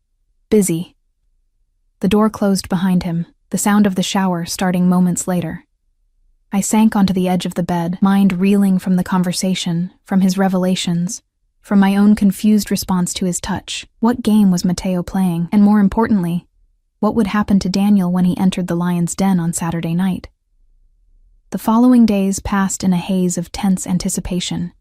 busy." The door closed behind him, the sound of the shower starting moments later. I sank onto the edge of the bed, mind reeling from the conversation, from his revelations, from my own confused response to his touch. What game was Matteo playing? And more importantly, what would happen to Daniel when he entered the lion's den on Saturday night? The following days passed in a haze of tense anticipation.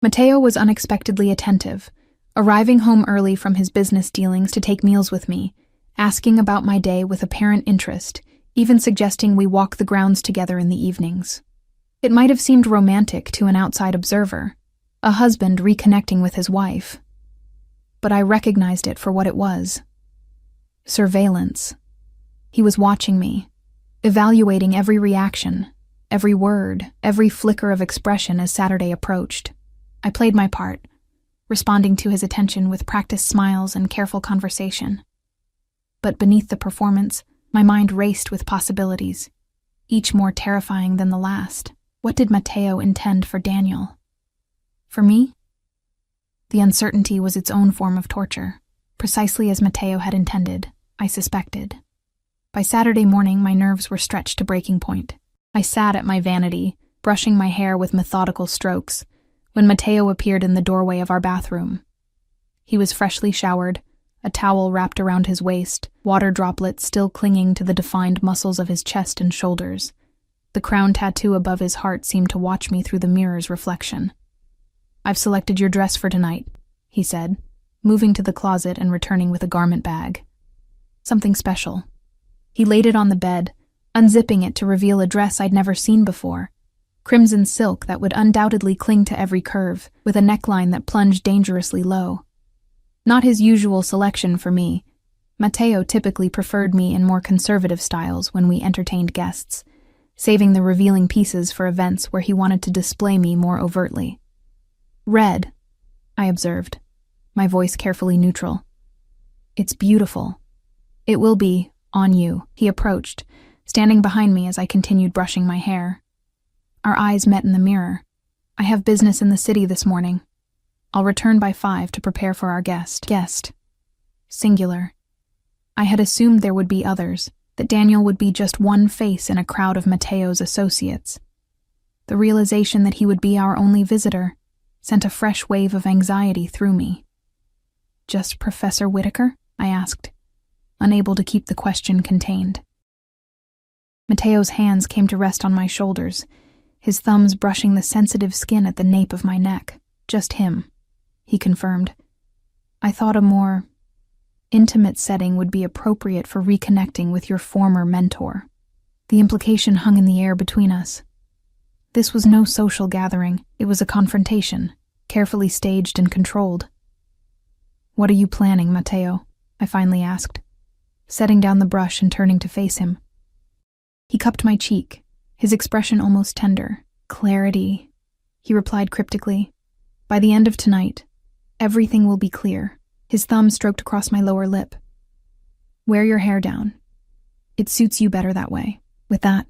Matteo was unexpectedly attentive, arriving home early from his business dealings to take meals with me, asking about my day with apparent interest, even suggesting we walk the grounds together in the evenings. It might have seemed romantic to an outside observer, a husband reconnecting with his wife. But I recognized it for what it was. Surveillance. He was watching me, evaluating every reaction, every word, every flicker of expression as Saturday approached. I played my part, responding to his attention with practiced smiles and careful conversation. But beneath the performance, my mind raced with possibilities, each more terrifying than the last. What did Matteo intend for Daniel? For me? The uncertainty was its own form of torture, precisely as Matteo had intended, I suspected. By Saturday morning, my nerves were stretched to breaking point. I sat at my vanity, brushing my hair with methodical strokes, when Matteo appeared in the doorway of our bathroom. He was freshly showered, a towel wrapped around his waist, water droplets still clinging to the defined muscles of his chest and shoulders. The crown tattoo above his heart seemed to watch me through the mirror's reflection. "I've selected your dress for tonight," he said, moving to the closet and returning with a garment bag. Something special. He laid it on the bed, unzipping it to reveal a dress I'd never seen before. Crimson silk that would undoubtedly cling to every curve, with a neckline that plunged dangerously low. Not his usual selection for me. Mateo typically preferred me in more conservative styles when we entertained guests, saving the revealing pieces for events where he wanted to display me more overtly. Red, I observed, my voice carefully neutral. It's beautiful. It will be, on you, he approached, standing behind me as I continued brushing my hair. Our eyes met in the mirror. I have business in the city this morning. I'll return by 5 to prepare for our guest. Singular. I had assumed there would be others, that Daniel would be just one face in a crowd of Mateo's associates. The realization that he would be our only visitor sent a fresh wave of anxiety through me. Just Professor Whitaker? I asked, unable to keep the question contained. Mateo's hands came to rest on my shoulders, his thumbs brushing the sensitive skin at the nape of my neck. Just him, he confirmed. I thought a more intimate setting would be appropriate for reconnecting with your former mentor. The implication hung in the air between us. This was no social gathering, it was a confrontation, carefully staged and controlled. What are you planning, Mateo? I finally asked, setting down the brush and turning to face him. He cupped my cheek, his expression almost tender. Clarity, he replied cryptically. By the end of tonight, everything will be clear. His thumb stroked across my lower lip. Wear your hair down. It suits you better that way. With that,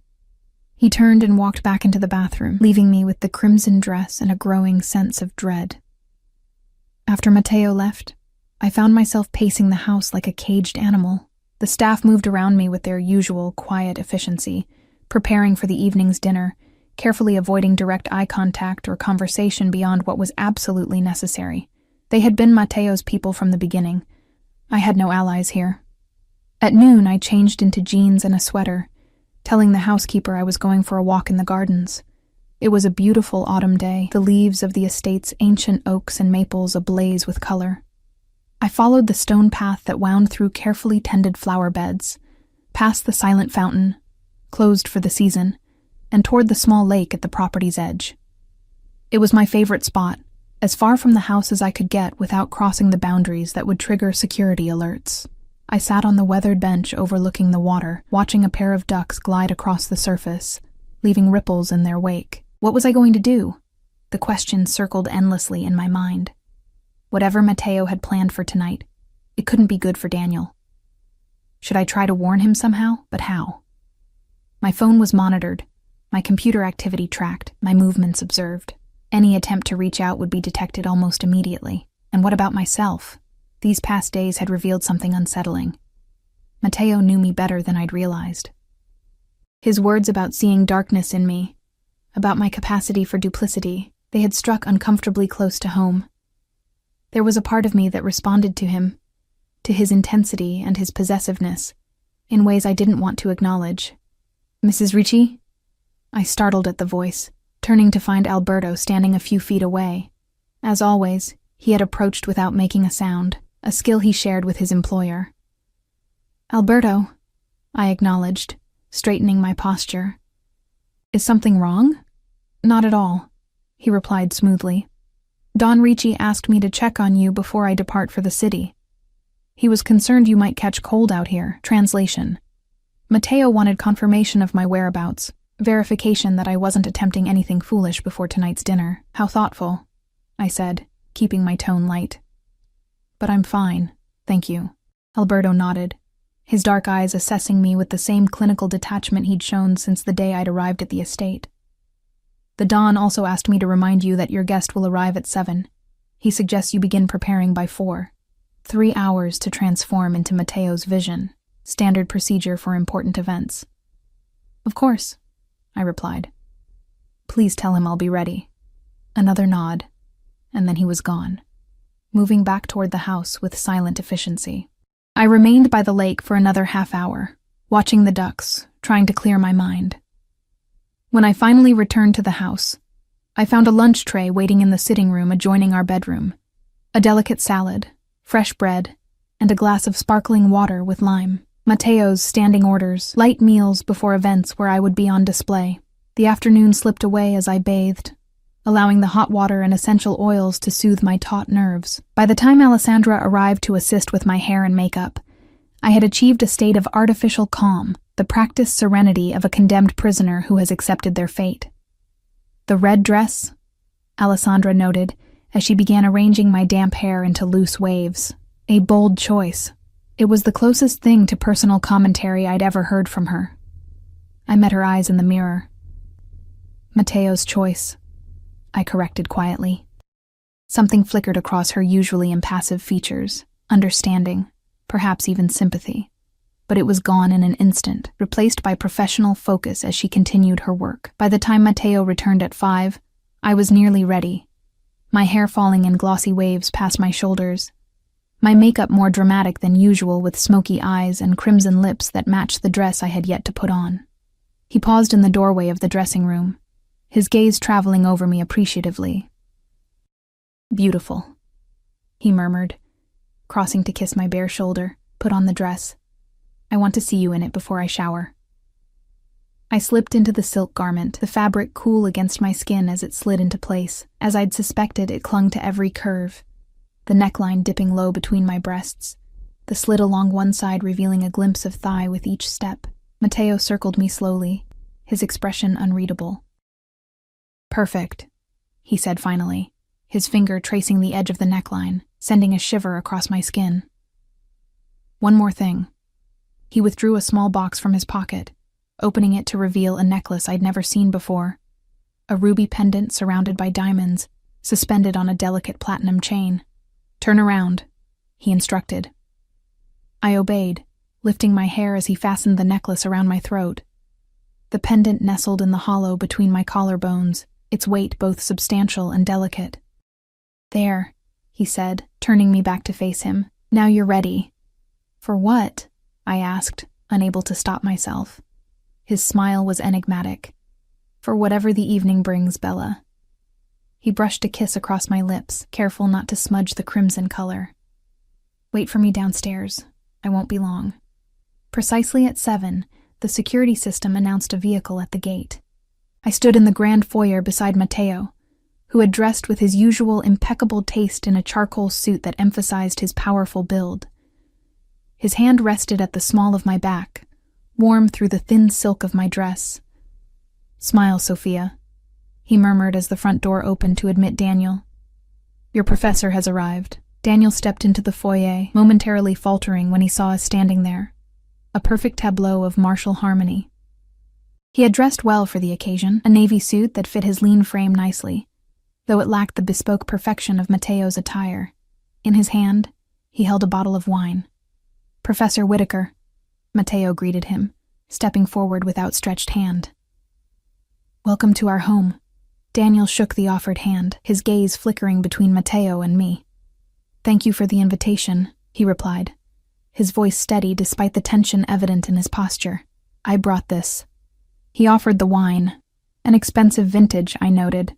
he turned and walked back into the bathroom, leaving me with the crimson dress and a growing sense of dread. After Mateo left, I found myself pacing the house like a caged animal. The staff moved around me with their usual quiet efficiency, preparing for the evening's dinner, carefully avoiding direct eye contact or conversation beyond what was absolutely necessary. They had been Mateo's people from the beginning. I had no allies here. At noon, I changed into jeans and a sweater, telling the housekeeper I was going for a walk in the gardens. It was a beautiful autumn day, the leaves of the estate's ancient oaks and maples ablaze with color. I followed the stone path that wound through carefully tended flower beds, past the silent fountain, closed for the season, and toward the small lake at the property's edge. It was my favorite spot, as far from the house as I could get without crossing the boundaries that would trigger security alerts. I sat on the weathered bench overlooking the water, watching a pair of ducks glide across the surface, leaving ripples in their wake. What was I going to do? The question circled endlessly in my mind. Whatever Mateo had planned for tonight, it couldn't be good for Daniel. Should I try to warn him somehow? But how? My phone was monitored, my computer activity tracked, my movements observed. Any attempt to reach out would be detected almost immediately. And what about myself? These past days had revealed something unsettling. Mateo knew me better than I'd realized. His words about seeing darkness in me, about my capacity for duplicity, they had struck uncomfortably close to home. There was a part of me that responded to him, to his intensity and his possessiveness, in ways I didn't want to acknowledge. Mrs. Ricci? I startled at the voice, turning to find Alberto standing a few feet away. As always, he had approached without making a sound, a skill he shared with his employer. Alberto, I acknowledged, straightening my posture. Is something wrong? Not at all, he replied smoothly. Don Ricci asked me to check on you before I depart for the city. He was concerned you might catch cold out here. Translation. Mateo wanted confirmation of my whereabouts, verification that I wasn't attempting anything foolish before tonight's dinner. How thoughtful, I said, keeping my tone light. But I'm fine, thank you. Alberto nodded, his dark eyes assessing me with the same clinical detachment he'd shown since the day I'd arrived at the estate. The Don also asked me to remind you that your guest will arrive at 7. He suggests you begin preparing by 4. 3 hours to transform into Mateo's vision, standard procedure for important events. Of course, I replied. Please tell him I'll be ready. Another nod, and then he was gone, moving back toward the house with silent efficiency. I remained by the lake for another half hour, watching the ducks, trying to clear my mind. When I finally returned to the house, I found a lunch tray waiting in the sitting room adjoining our bedroom, a delicate salad, fresh bread, and a glass of sparkling water with lime. Mateo's standing orders, light meals before events where I would be on display. The afternoon slipped away as I bathed, allowing the hot water and essential oils to soothe my taut nerves. By the time Alessandra arrived to assist with my hair and makeup, I had achieved a state of artificial calm, the practiced serenity of a condemned prisoner who has accepted their fate. "The red dress?" Alessandra noted, as she began arranging my damp hair into loose waves. A bold choice. It was the closest thing to personal commentary I'd ever heard from her. I met her eyes in the mirror. "Matteo's choice," I corrected quietly. Something flickered across her usually impassive features, understanding, perhaps even sympathy. But it was gone in an instant, replaced by professional focus as she continued her work. By the time Matteo returned at 5, I was nearly ready, my hair falling in glossy waves past my shoulders, my makeup more dramatic than usual with smoky eyes and crimson lips that matched the dress I had yet to put on. He paused in the doorway of the dressing room, his gaze traveling over me appreciatively. "Beautiful," he murmured, crossing to kiss my bare shoulder. "Put on the dress. I want to see you in it before I shower." I slipped into the silk garment, the fabric cool against my skin as it slid into place. As I'd suspected, it clung to every curve, the neckline dipping low between my breasts, the slit along one side revealing a glimpse of thigh with each step. Matteo circled me slowly, his expression unreadable. "Perfect," he said finally, his finger tracing the edge of the neckline, sending a shiver across my skin. "One more thing." He withdrew a small box from his pocket, opening it to reveal a necklace I'd never seen before. A ruby pendant surrounded by diamonds, suspended on a delicate platinum chain. "Turn around," he instructed. I obeyed, lifting my hair as he fastened the necklace around my throat. The pendant nestled in the hollow between my collarbones, its weight both substantial and delicate. "There," he said, turning me back to face him. "Now you're ready." "For what?" I asked, unable to stop myself. His smile was enigmatic. "For whatever the evening brings, Bella." He brushed a kiss across my lips, careful not to smudge the crimson color. "Wait for me downstairs. I won't be long." Precisely at 7, the security system announced a vehicle at the gate. I stood in the grand foyer beside Matteo, who had dressed with his usual impeccable taste in a charcoal suit that emphasized his powerful build. His hand rested at the small of my back, warm through the thin silk of my dress. "Smile, Sophia," he murmured as the front door opened to admit Daniel. "Your professor has arrived." Daniel stepped into the foyer, momentarily faltering when he saw us standing there, a perfect tableau of martial harmony. He had dressed well for the occasion, a navy suit that fit his lean frame nicely, though it lacked the bespoke perfection of Matteo's attire. In his hand, he held a bottle of wine. "Professor Whitaker," Matteo greeted him, stepping forward with outstretched hand. "Welcome to our home." Daniel shook the offered hand, his gaze flickering between Matteo and me. "Thank you for the invitation," he replied, his voice steady despite the tension evident in his posture. "I brought this." He offered the wine, an expensive vintage, I noted.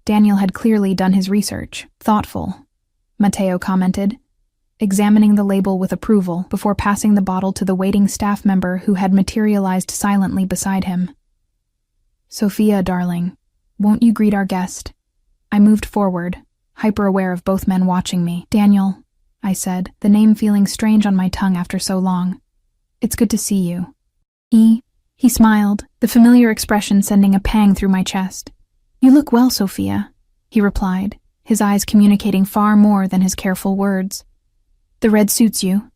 Daniel had clearly done his research. "Thoughtful," Matteo commented, examining the label with approval before passing the bottle to the waiting staff member who had materialized silently beside him. "Sophia, darling, won't you greet our guest?" I moved forward, hyper-aware of both men watching me. "Daniel," I said, the name feeling strange on my tongue after so long. "It's good to see you." He smiled, the familiar expression sending a pang through my chest. "You look well, Sophia," he replied, his eyes communicating far more than his careful words. "The red suits you."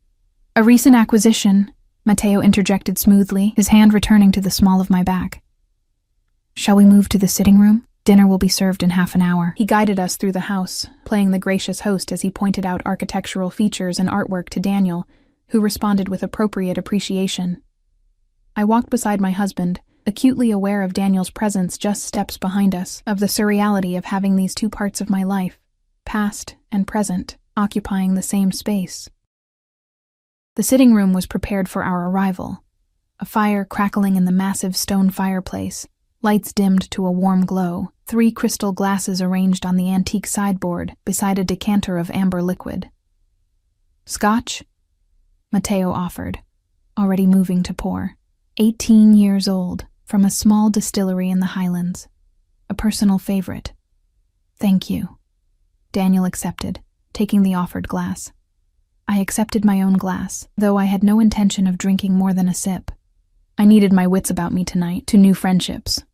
"A recent acquisition," Matteo interjected smoothly, his hand returning to the small of my back. "Shall we move to the sitting room? Dinner will be served in half an hour." He guided us through the house, playing the gracious host as he pointed out architectural features and artwork to Daniel, who responded with appropriate appreciation. I walked beside my husband, acutely aware of Daniel's presence just steps behind us, of the surreality of having these two parts of my life, past and present, occupying the same space. The sitting room was prepared for our arrival, a fire crackling in the massive stone fireplace, lights dimmed to a warm glow, 3 crystal glasses arranged on the antique sideboard beside a decanter of amber liquid. "Scotch?" Matteo offered, already moving to pour. 18 years old, from a small distillery in the Highlands. A personal favorite. "Thank you." Daniel accepted, taking the offered glass. I accepted my own glass, though I had no intention of drinking more than a sip. I needed my wits about me tonight to new friendships,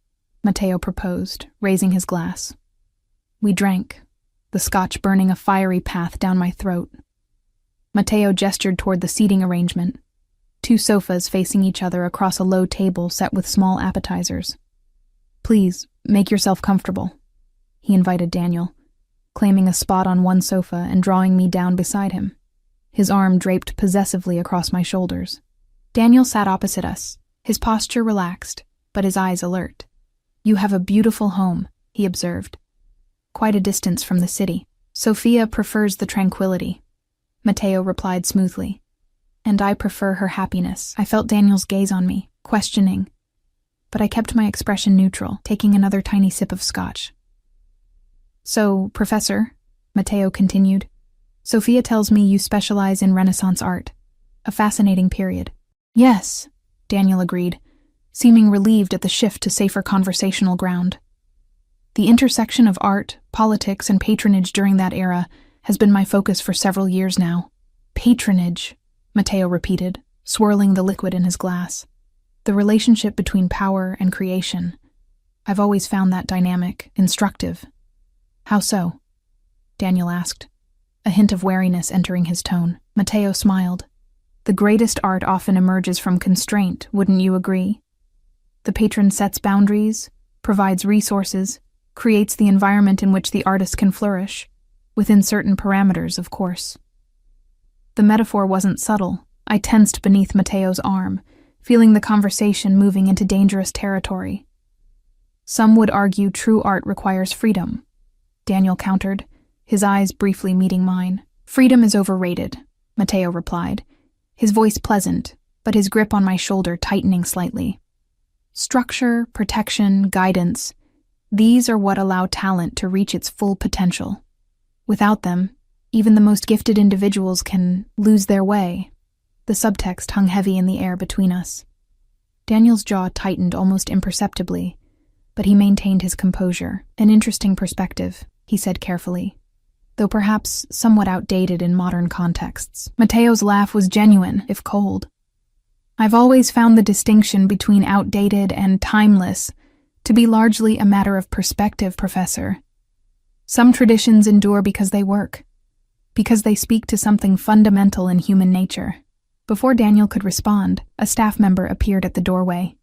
Matteo proposed, raising his glass. We drank, the scotch burning a fiery path down my throat. Matteo gestured toward the seating arrangement, 2 sofas facing each other across a low table set with small appetizers. Please, make yourself comfortable, he invited Daniel, claiming a spot on one sofa and drawing me down beside him, his arm draped possessively across my shoulders. Daniel sat opposite us, his posture relaxed, but his eyes alert. You have a beautiful home, he observed. Quite a distance from the city. Sophia prefers the tranquility, Matteo replied smoothly. And I prefer her happiness. I felt Daniel's gaze on me, questioning, but I kept my expression neutral, taking another tiny sip of scotch. So, Professor, Matteo continued, Sophia tells me you specialize in Renaissance art, a fascinating period. Yes, Daniel agreed, seeming relieved at the shift to safer conversational ground. The intersection of art, politics, and patronage during that era has been my focus for several years now. Patronage, Matteo repeated, swirling the liquid in his glass. The relationship between power and creation. I've always found that dynamic instructive. How so? Daniel asked, a hint of wariness entering his tone. Matteo smiled. The greatest art often emerges from constraint, wouldn't you agree? The patron sets boundaries, provides resources, creates the environment in which the artist can flourish, within certain parameters, of course. The metaphor wasn't subtle. I tensed beneath Matteo's arm, feeling the conversation moving into dangerous territory. Some would argue true art requires freedom, Daniel countered, his eyes briefly meeting mine. Freedom is overrated, Matteo replied, his voice pleasant, but his grip on my shoulder tightening slightly. Structure, protection, guidance, these are what allow talent to reach its full potential. Without them, even the most gifted individuals can lose their way. The subtext hung heavy in the air between us. Daniel's jaw tightened almost imperceptibly, but he maintained his composure. An interesting perspective, he said carefully, though perhaps somewhat outdated in modern contexts. Matteo's laugh was genuine, if cold. I've always found the distinction between outdated and timeless to be largely a matter of perspective, Professor. Some traditions endure because they work, because they speak to something fundamental in human nature. Before Daniel could respond, a staff member appeared at the doorway.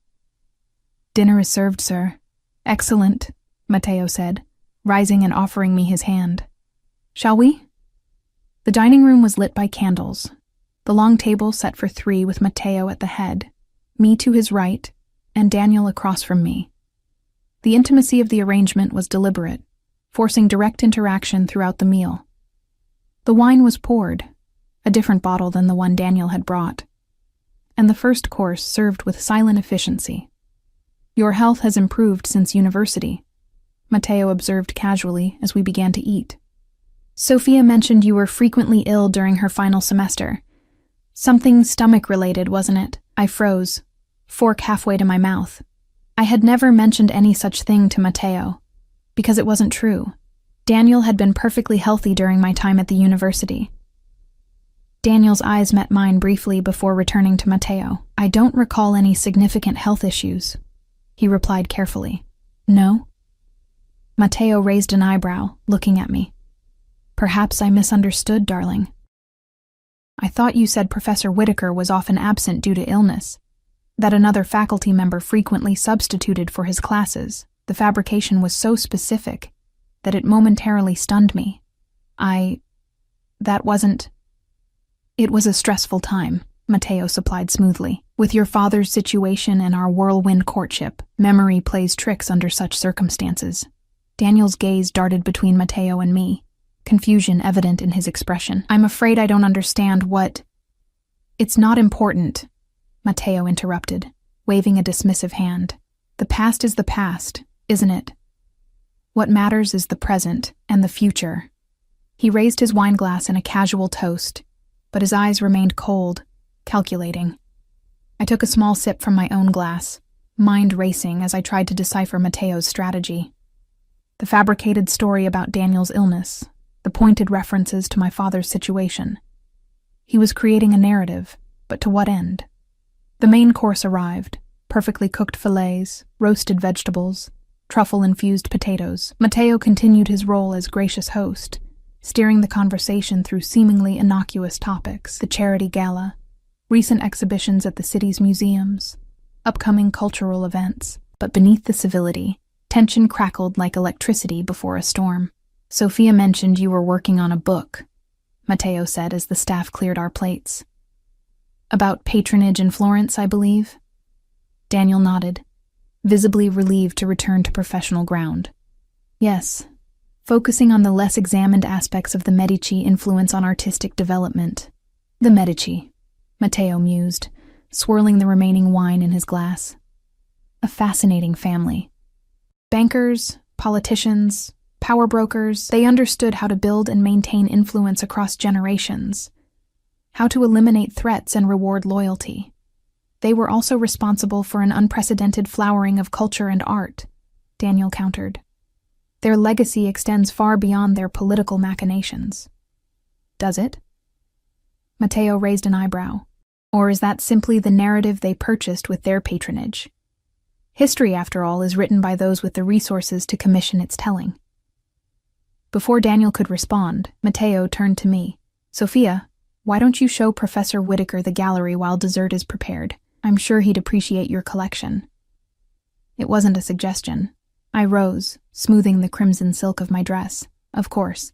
Dinner is served, sir. Excellent, Matteo said, rising and offering me his hand. Shall we? The dining room was lit by candles, the long table set for 3 with Matteo at the head, me to his right, and Daniel across from me. The intimacy of the arrangement was deliberate, forcing direct interaction throughout the meal. The wine was poured, a different bottle than the one Daniel had brought, and the first course served with silent efficiency. Your health has improved since university, Matteo observed casually as we began to eat. Sophia mentioned you were frequently ill during her final semester. Something stomach-related, wasn't it? I froze, fork halfway to my mouth. I had never mentioned any such thing to Matteo, because it wasn't true. Daniel had been perfectly healthy during my time at the university. Daniel's eyes met mine briefly before returning to Matteo. I don't recall any significant health issues, he replied carefully. No? Matteo raised an eyebrow, looking at me. Perhaps I misunderstood, darling. I thought you said Professor Whitaker was often absent due to illness, that another faculty member frequently substituted for his classes. The fabrication was so specific that it momentarily stunned me. It was a stressful time, Matteo supplied smoothly. With your father's situation and our whirlwind courtship, memory plays tricks under such circumstances. Daniel's gaze darted between Matteo and me, confusion evident in his expression. I'm afraid I don't understand what... It's not important, Matteo interrupted, waving a dismissive hand. The past is the past, isn't it? What matters is the present and the future. He raised his wineglass in a casual toast, but his eyes remained cold, calculating. I took a small sip from my own glass, mind racing as I tried to decipher Matteo's strategy. The fabricated story about Daniel's illness, the pointed references to my father's situation. He was creating a narrative, but to what end? The main course arrived, perfectly cooked fillets, roasted vegetables, truffle-infused potatoes. Matteo continued his role as gracious host, steering the conversation through seemingly innocuous topics: the charity gala, recent exhibitions at the city's museums, upcoming cultural events. But beneath the civility, tension crackled like electricity before a storm. "Sophia mentioned you were working on a book," Matteo said as the staff cleared our plates. "About patronage in Florence, I believe?" Daniel nodded, visibly relieved to return to professional ground. "Yes, focusing on the less examined aspects of the Medici influence on artistic development." "The Medici," Matteo mused, swirling the remaining wine in his glass. "A fascinating family. Bankers, politicians, power brokers, they understood how to build and maintain influence across generations, how to eliminate threats and reward loyalty. They were also responsible for an unprecedented flowering of culture and art," Daniel countered. "Their legacy extends far beyond their political machinations." "Does it?" Matteo raised an eyebrow. "Or is that simply the narrative they purchased with their patronage? History, after all, is written by those with the resources to commission its telling." Before Daniel could respond, Matteo turned to me. "Sophia, why don't you show Professor Whitaker the gallery while dessert is prepared? I'm sure he'd appreciate your collection." It wasn't a suggestion. I rose, smoothing the crimson silk of my dress. "Of course.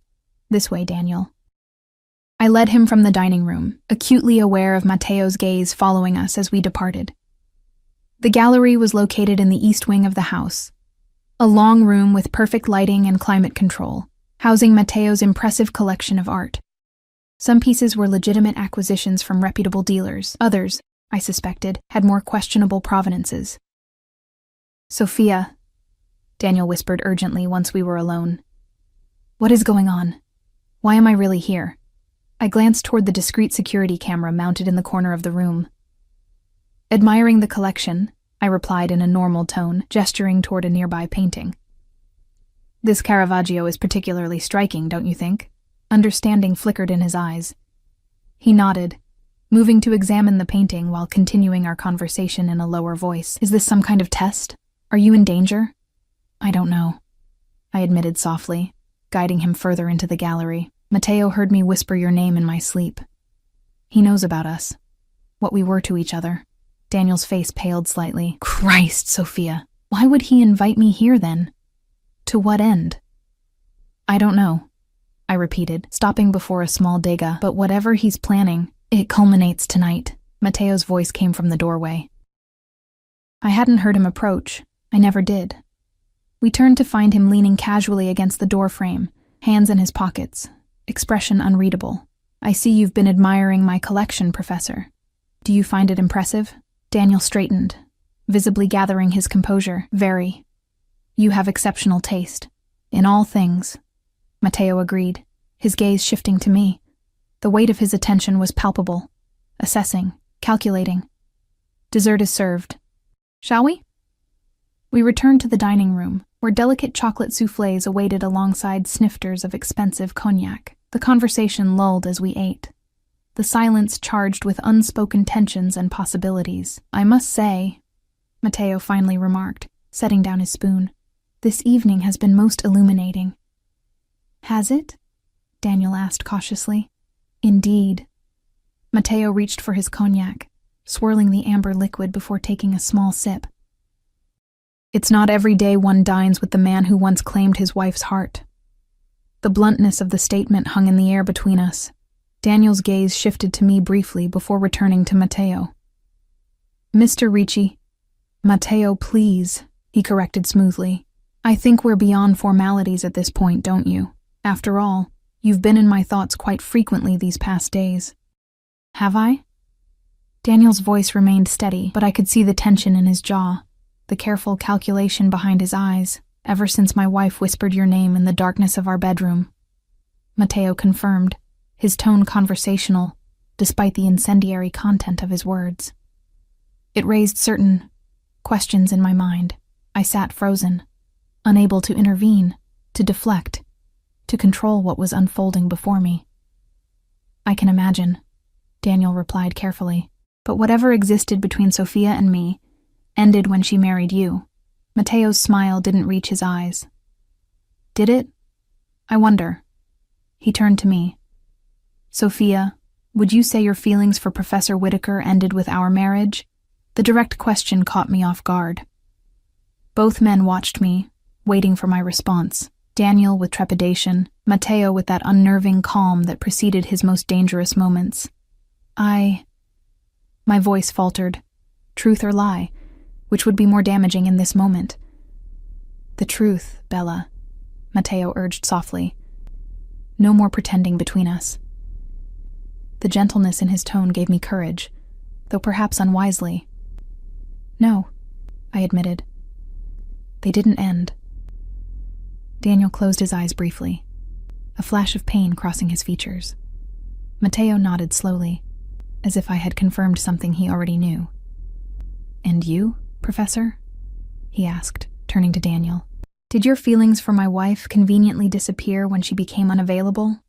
This way, Daniel." I led him from the dining room, acutely aware of Matteo's gaze following us as we departed. The gallery was located in the east wing of the house, a long room with perfect lighting and climate control, housing Matteo's impressive collection of art. Some pieces were legitimate acquisitions from reputable dealers. Others, I suspected, had more questionable provenances. "Sophia," Daniel whispered urgently once we were alone. "What is going on? Why am I really here?" I glanced toward the discreet security camera mounted in the corner of the room. "Admiring the collection," I replied in a normal tone, gesturing toward a nearby painting. "This Caravaggio is particularly striking, don't you think?" Understanding flickered in his eyes. He nodded, moving to examine the painting while continuing our conversation in a lower voice. "Is this some kind of test? Are you in danger?" "I don't know," I admitted softly, guiding him further into the gallery. "Matteo heard me whisper your name in my sleep. He knows about us, what we were to each other." Daniel's face paled slightly. "Christ, Sophia, why would he invite me here then? To what end?" "I don't know," I repeated, stopping before a small dega. "But whatever he's planning, it culminates tonight." Matteo's voice came from the doorway. I hadn't heard him approach. I never did. We turned to find him leaning casually against the doorframe, hands in his pockets, expression unreadable. "I see you've been admiring my collection, Professor. Do you find it impressive?" Daniel straightened, visibly gathering his composure. "Very. You have exceptional taste. In all things." Matteo agreed, his gaze shifting to me. The weight of his attention was palpable, assessing, calculating. "Dessert is served. Shall we?" We returned to the dining room, where delicate chocolate soufflés awaited alongside snifters of expensive cognac. The conversation lulled as we ate, the silence charged with unspoken tensions and possibilities. "I must say," Matteo finally remarked, setting down his spoon, "this evening has been most illuminating." "Has it?" Daniel asked cautiously. "Indeed." Matteo reached for his cognac, swirling the amber liquid before taking a small sip. "It's not every day one dines with the man who once claimed his wife's heart." The bluntness of the statement hung in the air between us. Daniel's gaze shifted to me briefly before returning to Matteo. "Mr. Ricci." "Matteo, please," he corrected smoothly. "I think we're beyond formalities at this point, don't you? After all, you've been in my thoughts quite frequently these past days." "Have I?" Daniel's voice remained steady, but I could see the tension in his jaw, the careful calculation behind his eyes, ever since my wife whispered your name in the darkness of our bedroom. Matteo confirmed, his tone conversational, despite the incendiary content of his words. It raised certain questions in my mind. I sat frozen, unable to intervene, to deflect, to control what was unfolding before me. "I can imagine," Daniel replied carefully. But whatever existed between Sophia and me ended when she married you. Mateo's smile didn't reach his eyes. Did it? I wonder. He turned to me. Sophia, would you say your feelings for Professor Whitaker ended with our marriage? The direct question caught me off guard. Both men watched me, waiting for my response. Daniel with trepidation, Mateo with that unnerving calm that preceded his most dangerous moments. My voice faltered. Truth or lie? Which would be more damaging in this moment? The truth, Bella, Mateo urged softly. No more pretending between us. The gentleness in his tone gave me courage, though perhaps unwisely. No, I admitted. They didn't end. Daniel closed his eyes briefly, a flash of pain crossing his features. Mateo nodded slowly, as if I had confirmed something he already knew. And you, Professor? He asked, turning to Daniel. Did your feelings for my wife conveniently disappear when she became unavailable?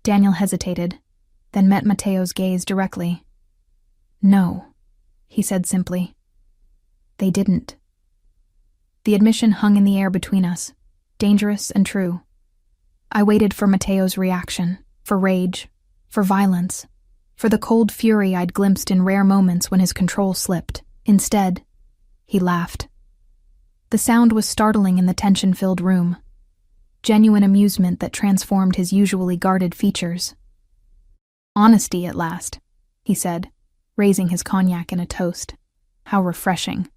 Daniel hesitated, then met Mateo's gaze directly. No, he said simply. They didn't. The admission hung in the air between us, dangerous and true. I waited for Mateo's reaction, for rage, for violence, for the cold fury I'd glimpsed in rare moments when his control slipped. Instead, he laughed. The sound was startling in the tension-filled room, genuine amusement that transformed his usually guarded features. Honesty at last, he said, raising his cognac in a toast. How refreshing.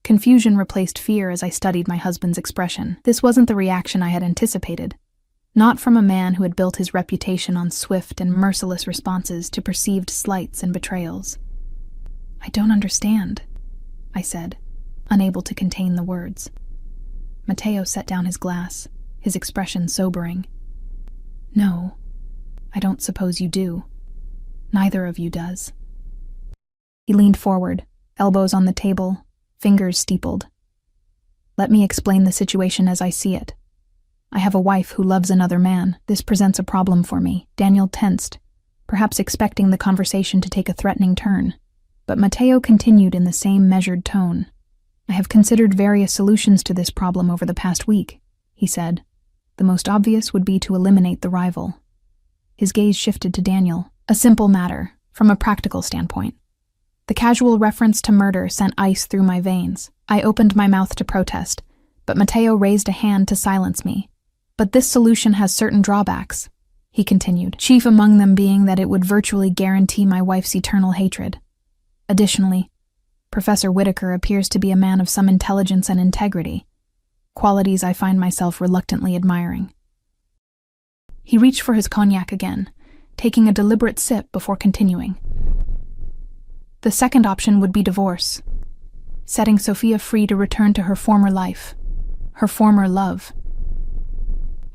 Confusion replaced fear as I studied my husband's expression. This wasn't the reaction I had anticipated. Not from a man who had built his reputation on swift and merciless responses to perceived slights and betrayals. I don't understand, I said, unable to contain the words. Mateo set down his glass, his expression sobering. No, I don't suppose you do. Neither of you does. He leaned forward, elbows on the table, fingers steepled. Let me explain the situation as I see it. I have a wife who loves another man. This presents a problem for me. Daniel tensed, perhaps expecting the conversation to take a threatening turn. But Mateo continued in the same measured tone. I have considered various solutions to this problem over the past week, he said. The most obvious would be to eliminate the rival. His gaze shifted to Daniel. A simple matter, from a practical standpoint. The casual reference to murder sent ice through my veins. I opened my mouth to protest, but Mateo raised a hand to silence me. But this solution has certain drawbacks, he continued, chief among them being that it would virtually guarantee my wife's eternal hatred. Additionally, Professor Whitaker appears to be a man of some intelligence and integrity, qualities I find myself reluctantly admiring. He reached for his cognac again, taking a deliberate sip before continuing. The second option would be divorce, setting Sophia free to return to her former life, her former love.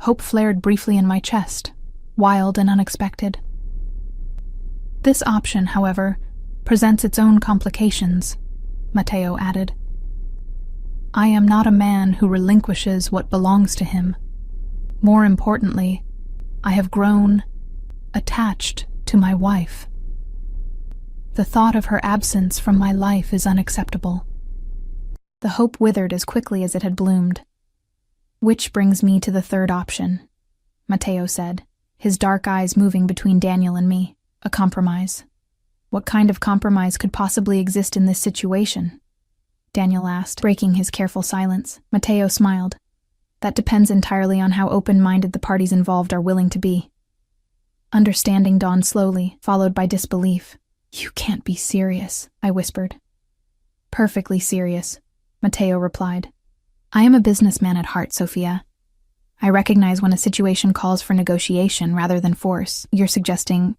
Hope flared briefly in my chest, wild and unexpected. This option, however, presents its own complications, Mateo added. I am not a man who relinquishes what belongs to him. More importantly, I have grown attached to my wife. The thought of her absence from my life is unacceptable. The hope withered as quickly as it had bloomed. Which brings me to the third option, Mateo said, his dark eyes moving between Daniel and me. A compromise. What kind of compromise could possibly exist in this situation? Daniel asked, breaking his careful silence. Mateo smiled. That depends entirely on how open-minded the parties involved are willing to be. Understanding dawned slowly, followed by disbelief. You can't be serious, I whispered. Perfectly serious, Mateo replied. I am a businessman at heart, Sophia. I recognize when a situation calls for negotiation rather than force. You're suggesting...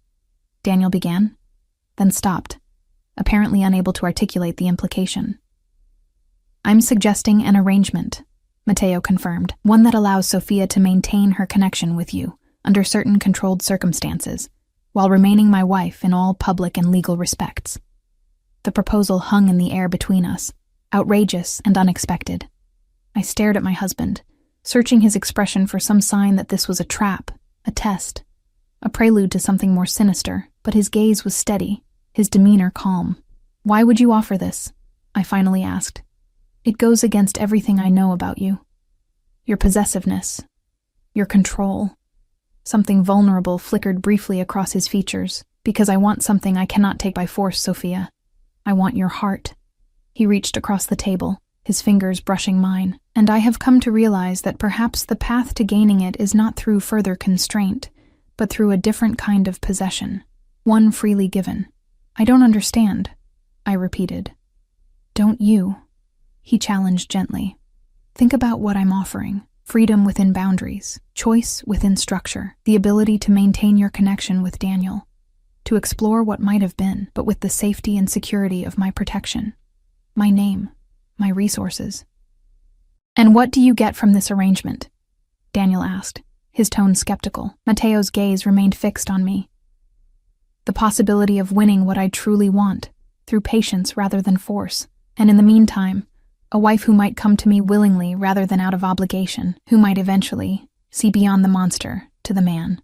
Daniel began, then stopped, apparently unable to articulate the implication. I'm suggesting an arrangement, Mateo confirmed, one that allows Sophia to maintain her connection with you under certain controlled circumstances, while remaining my wife in all public and legal respects. The proposal hung in the air between us, outrageous and unexpected. I stared at my husband, searching his expression for some sign that this was a trap, a test, a prelude to something more sinister, but but his gaze was steady, his demeanor calm. "Why would you offer this?" I finally asked. "It goes against everything I know about you. Your possessiveness, your control." Something vulnerable flickered briefly across his features. "Because I want something I cannot take by force, Sophia. I want your heart." He reached across the table, his fingers brushing mine, and I have come to realize that perhaps the path to gaining it is not through further constraint, but through a different kind of possession, one freely given. "I don't understand," I repeated. "Don't you?" He challenged gently. "Think about what I'm offering. Freedom within boundaries, choice within structure, the ability to maintain your connection with Daniel, to explore what might have been, but with the safety and security of my protection, my name, my resources." "And what do you get from this arrangement?" Daniel asked, his tone skeptical. Mateo's gaze remained fixed on me. "The possibility of winning what I truly want, through patience rather than force, and in the meantime, a wife who might come to me willingly rather than out of obligation, who might eventually see beyond the monster to the man."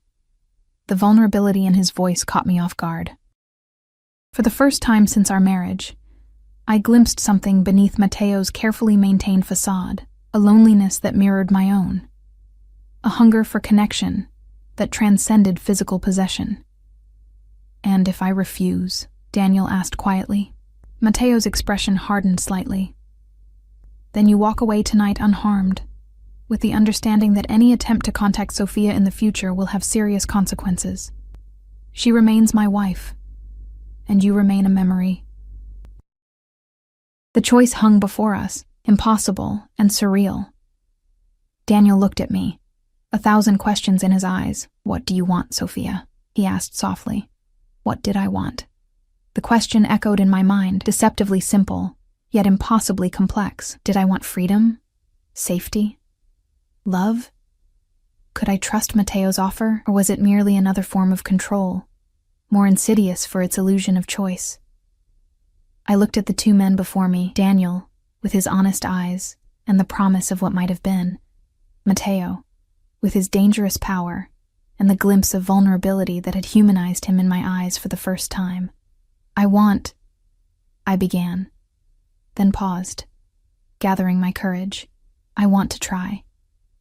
The vulnerability in his voice caught me off guard. For the first time since our marriage, I glimpsed something beneath Mateo's carefully maintained facade, a loneliness that mirrored my own, a hunger for connection that transcended physical possession. "And if I refuse?" Daniel asked quietly. Mateo's expression hardened slightly. "Then you walk away tonight unharmed, with the understanding that any attempt to contact Sophia in the future will have serious consequences. She remains my wife, and you remain a memory." The choice hung before us, impossible and surreal. Daniel looked at me, 1,000 questions in his eyes. "What do you want, Sophia?" he asked softly. What did I want? The question echoed in my mind, deceptively simple, yet impossibly complex. Did I want freedom? Safety? Love? Could I trust Mateo's offer, or was it merely another form of control, more insidious for its illusion of choice? I looked at the two men before me, Daniel, with his honest eyes and the promise of what might have been, Mateo, with his dangerous power and the glimpse of vulnerability that had humanized him in my eyes for the first time. I began, then paused, gathering my courage. I want to try.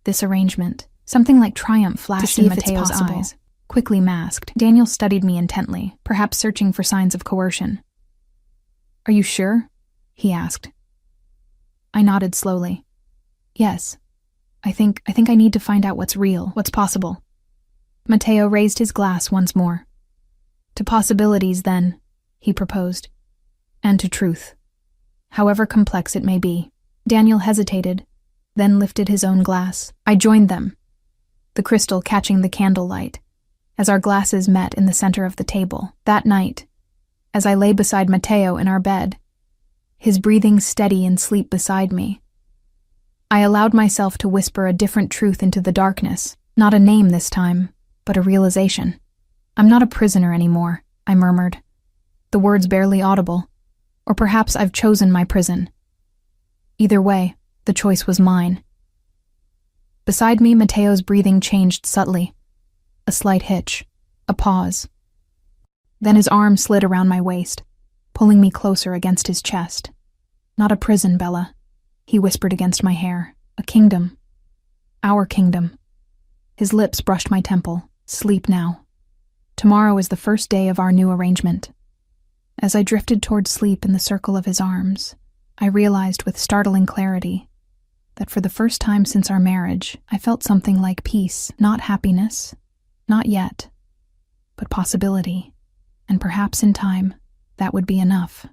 This arrangement, something like triumph flashed in Mateo's eyes, quickly masked. Daniel studied me intently, perhaps searching for signs of coercion. Are you sure? He asked. I nodded slowly. Yes. I think I need to find out what's real, what's possible. Mateo raised his glass once more. To possibilities, then, he proposed. And to truth, however complex it may be. Daniel hesitated, then lifted his own glass. I joined them, the crystal catching the candlelight, as our glasses met in the center of the table. That night, as I lay beside Mateo in our bed, his breathing steady in sleep beside me, I allowed myself to whisper a different truth into the darkness, not a name this time, but a realization. I'm not a prisoner anymore, I murmured, the words barely audible. Or perhaps I've chosen my prison. Either way, the choice was mine. Beside me, Mateo's breathing changed subtly. A slight hitch, a pause. Then his arm slid around my waist, pulling me closer against his chest. Not a prison, Bella, he whispered against my hair. A kingdom. Our kingdom. His lips brushed my temple. Sleep now. Tomorrow is the first day of our new arrangement. As I drifted toward sleep in the circle of his arms, I realized with startling clarity that for the first time since our marriage, I felt something like peace, not happiness, not yet, but possibility, and perhaps in time, that would be enough.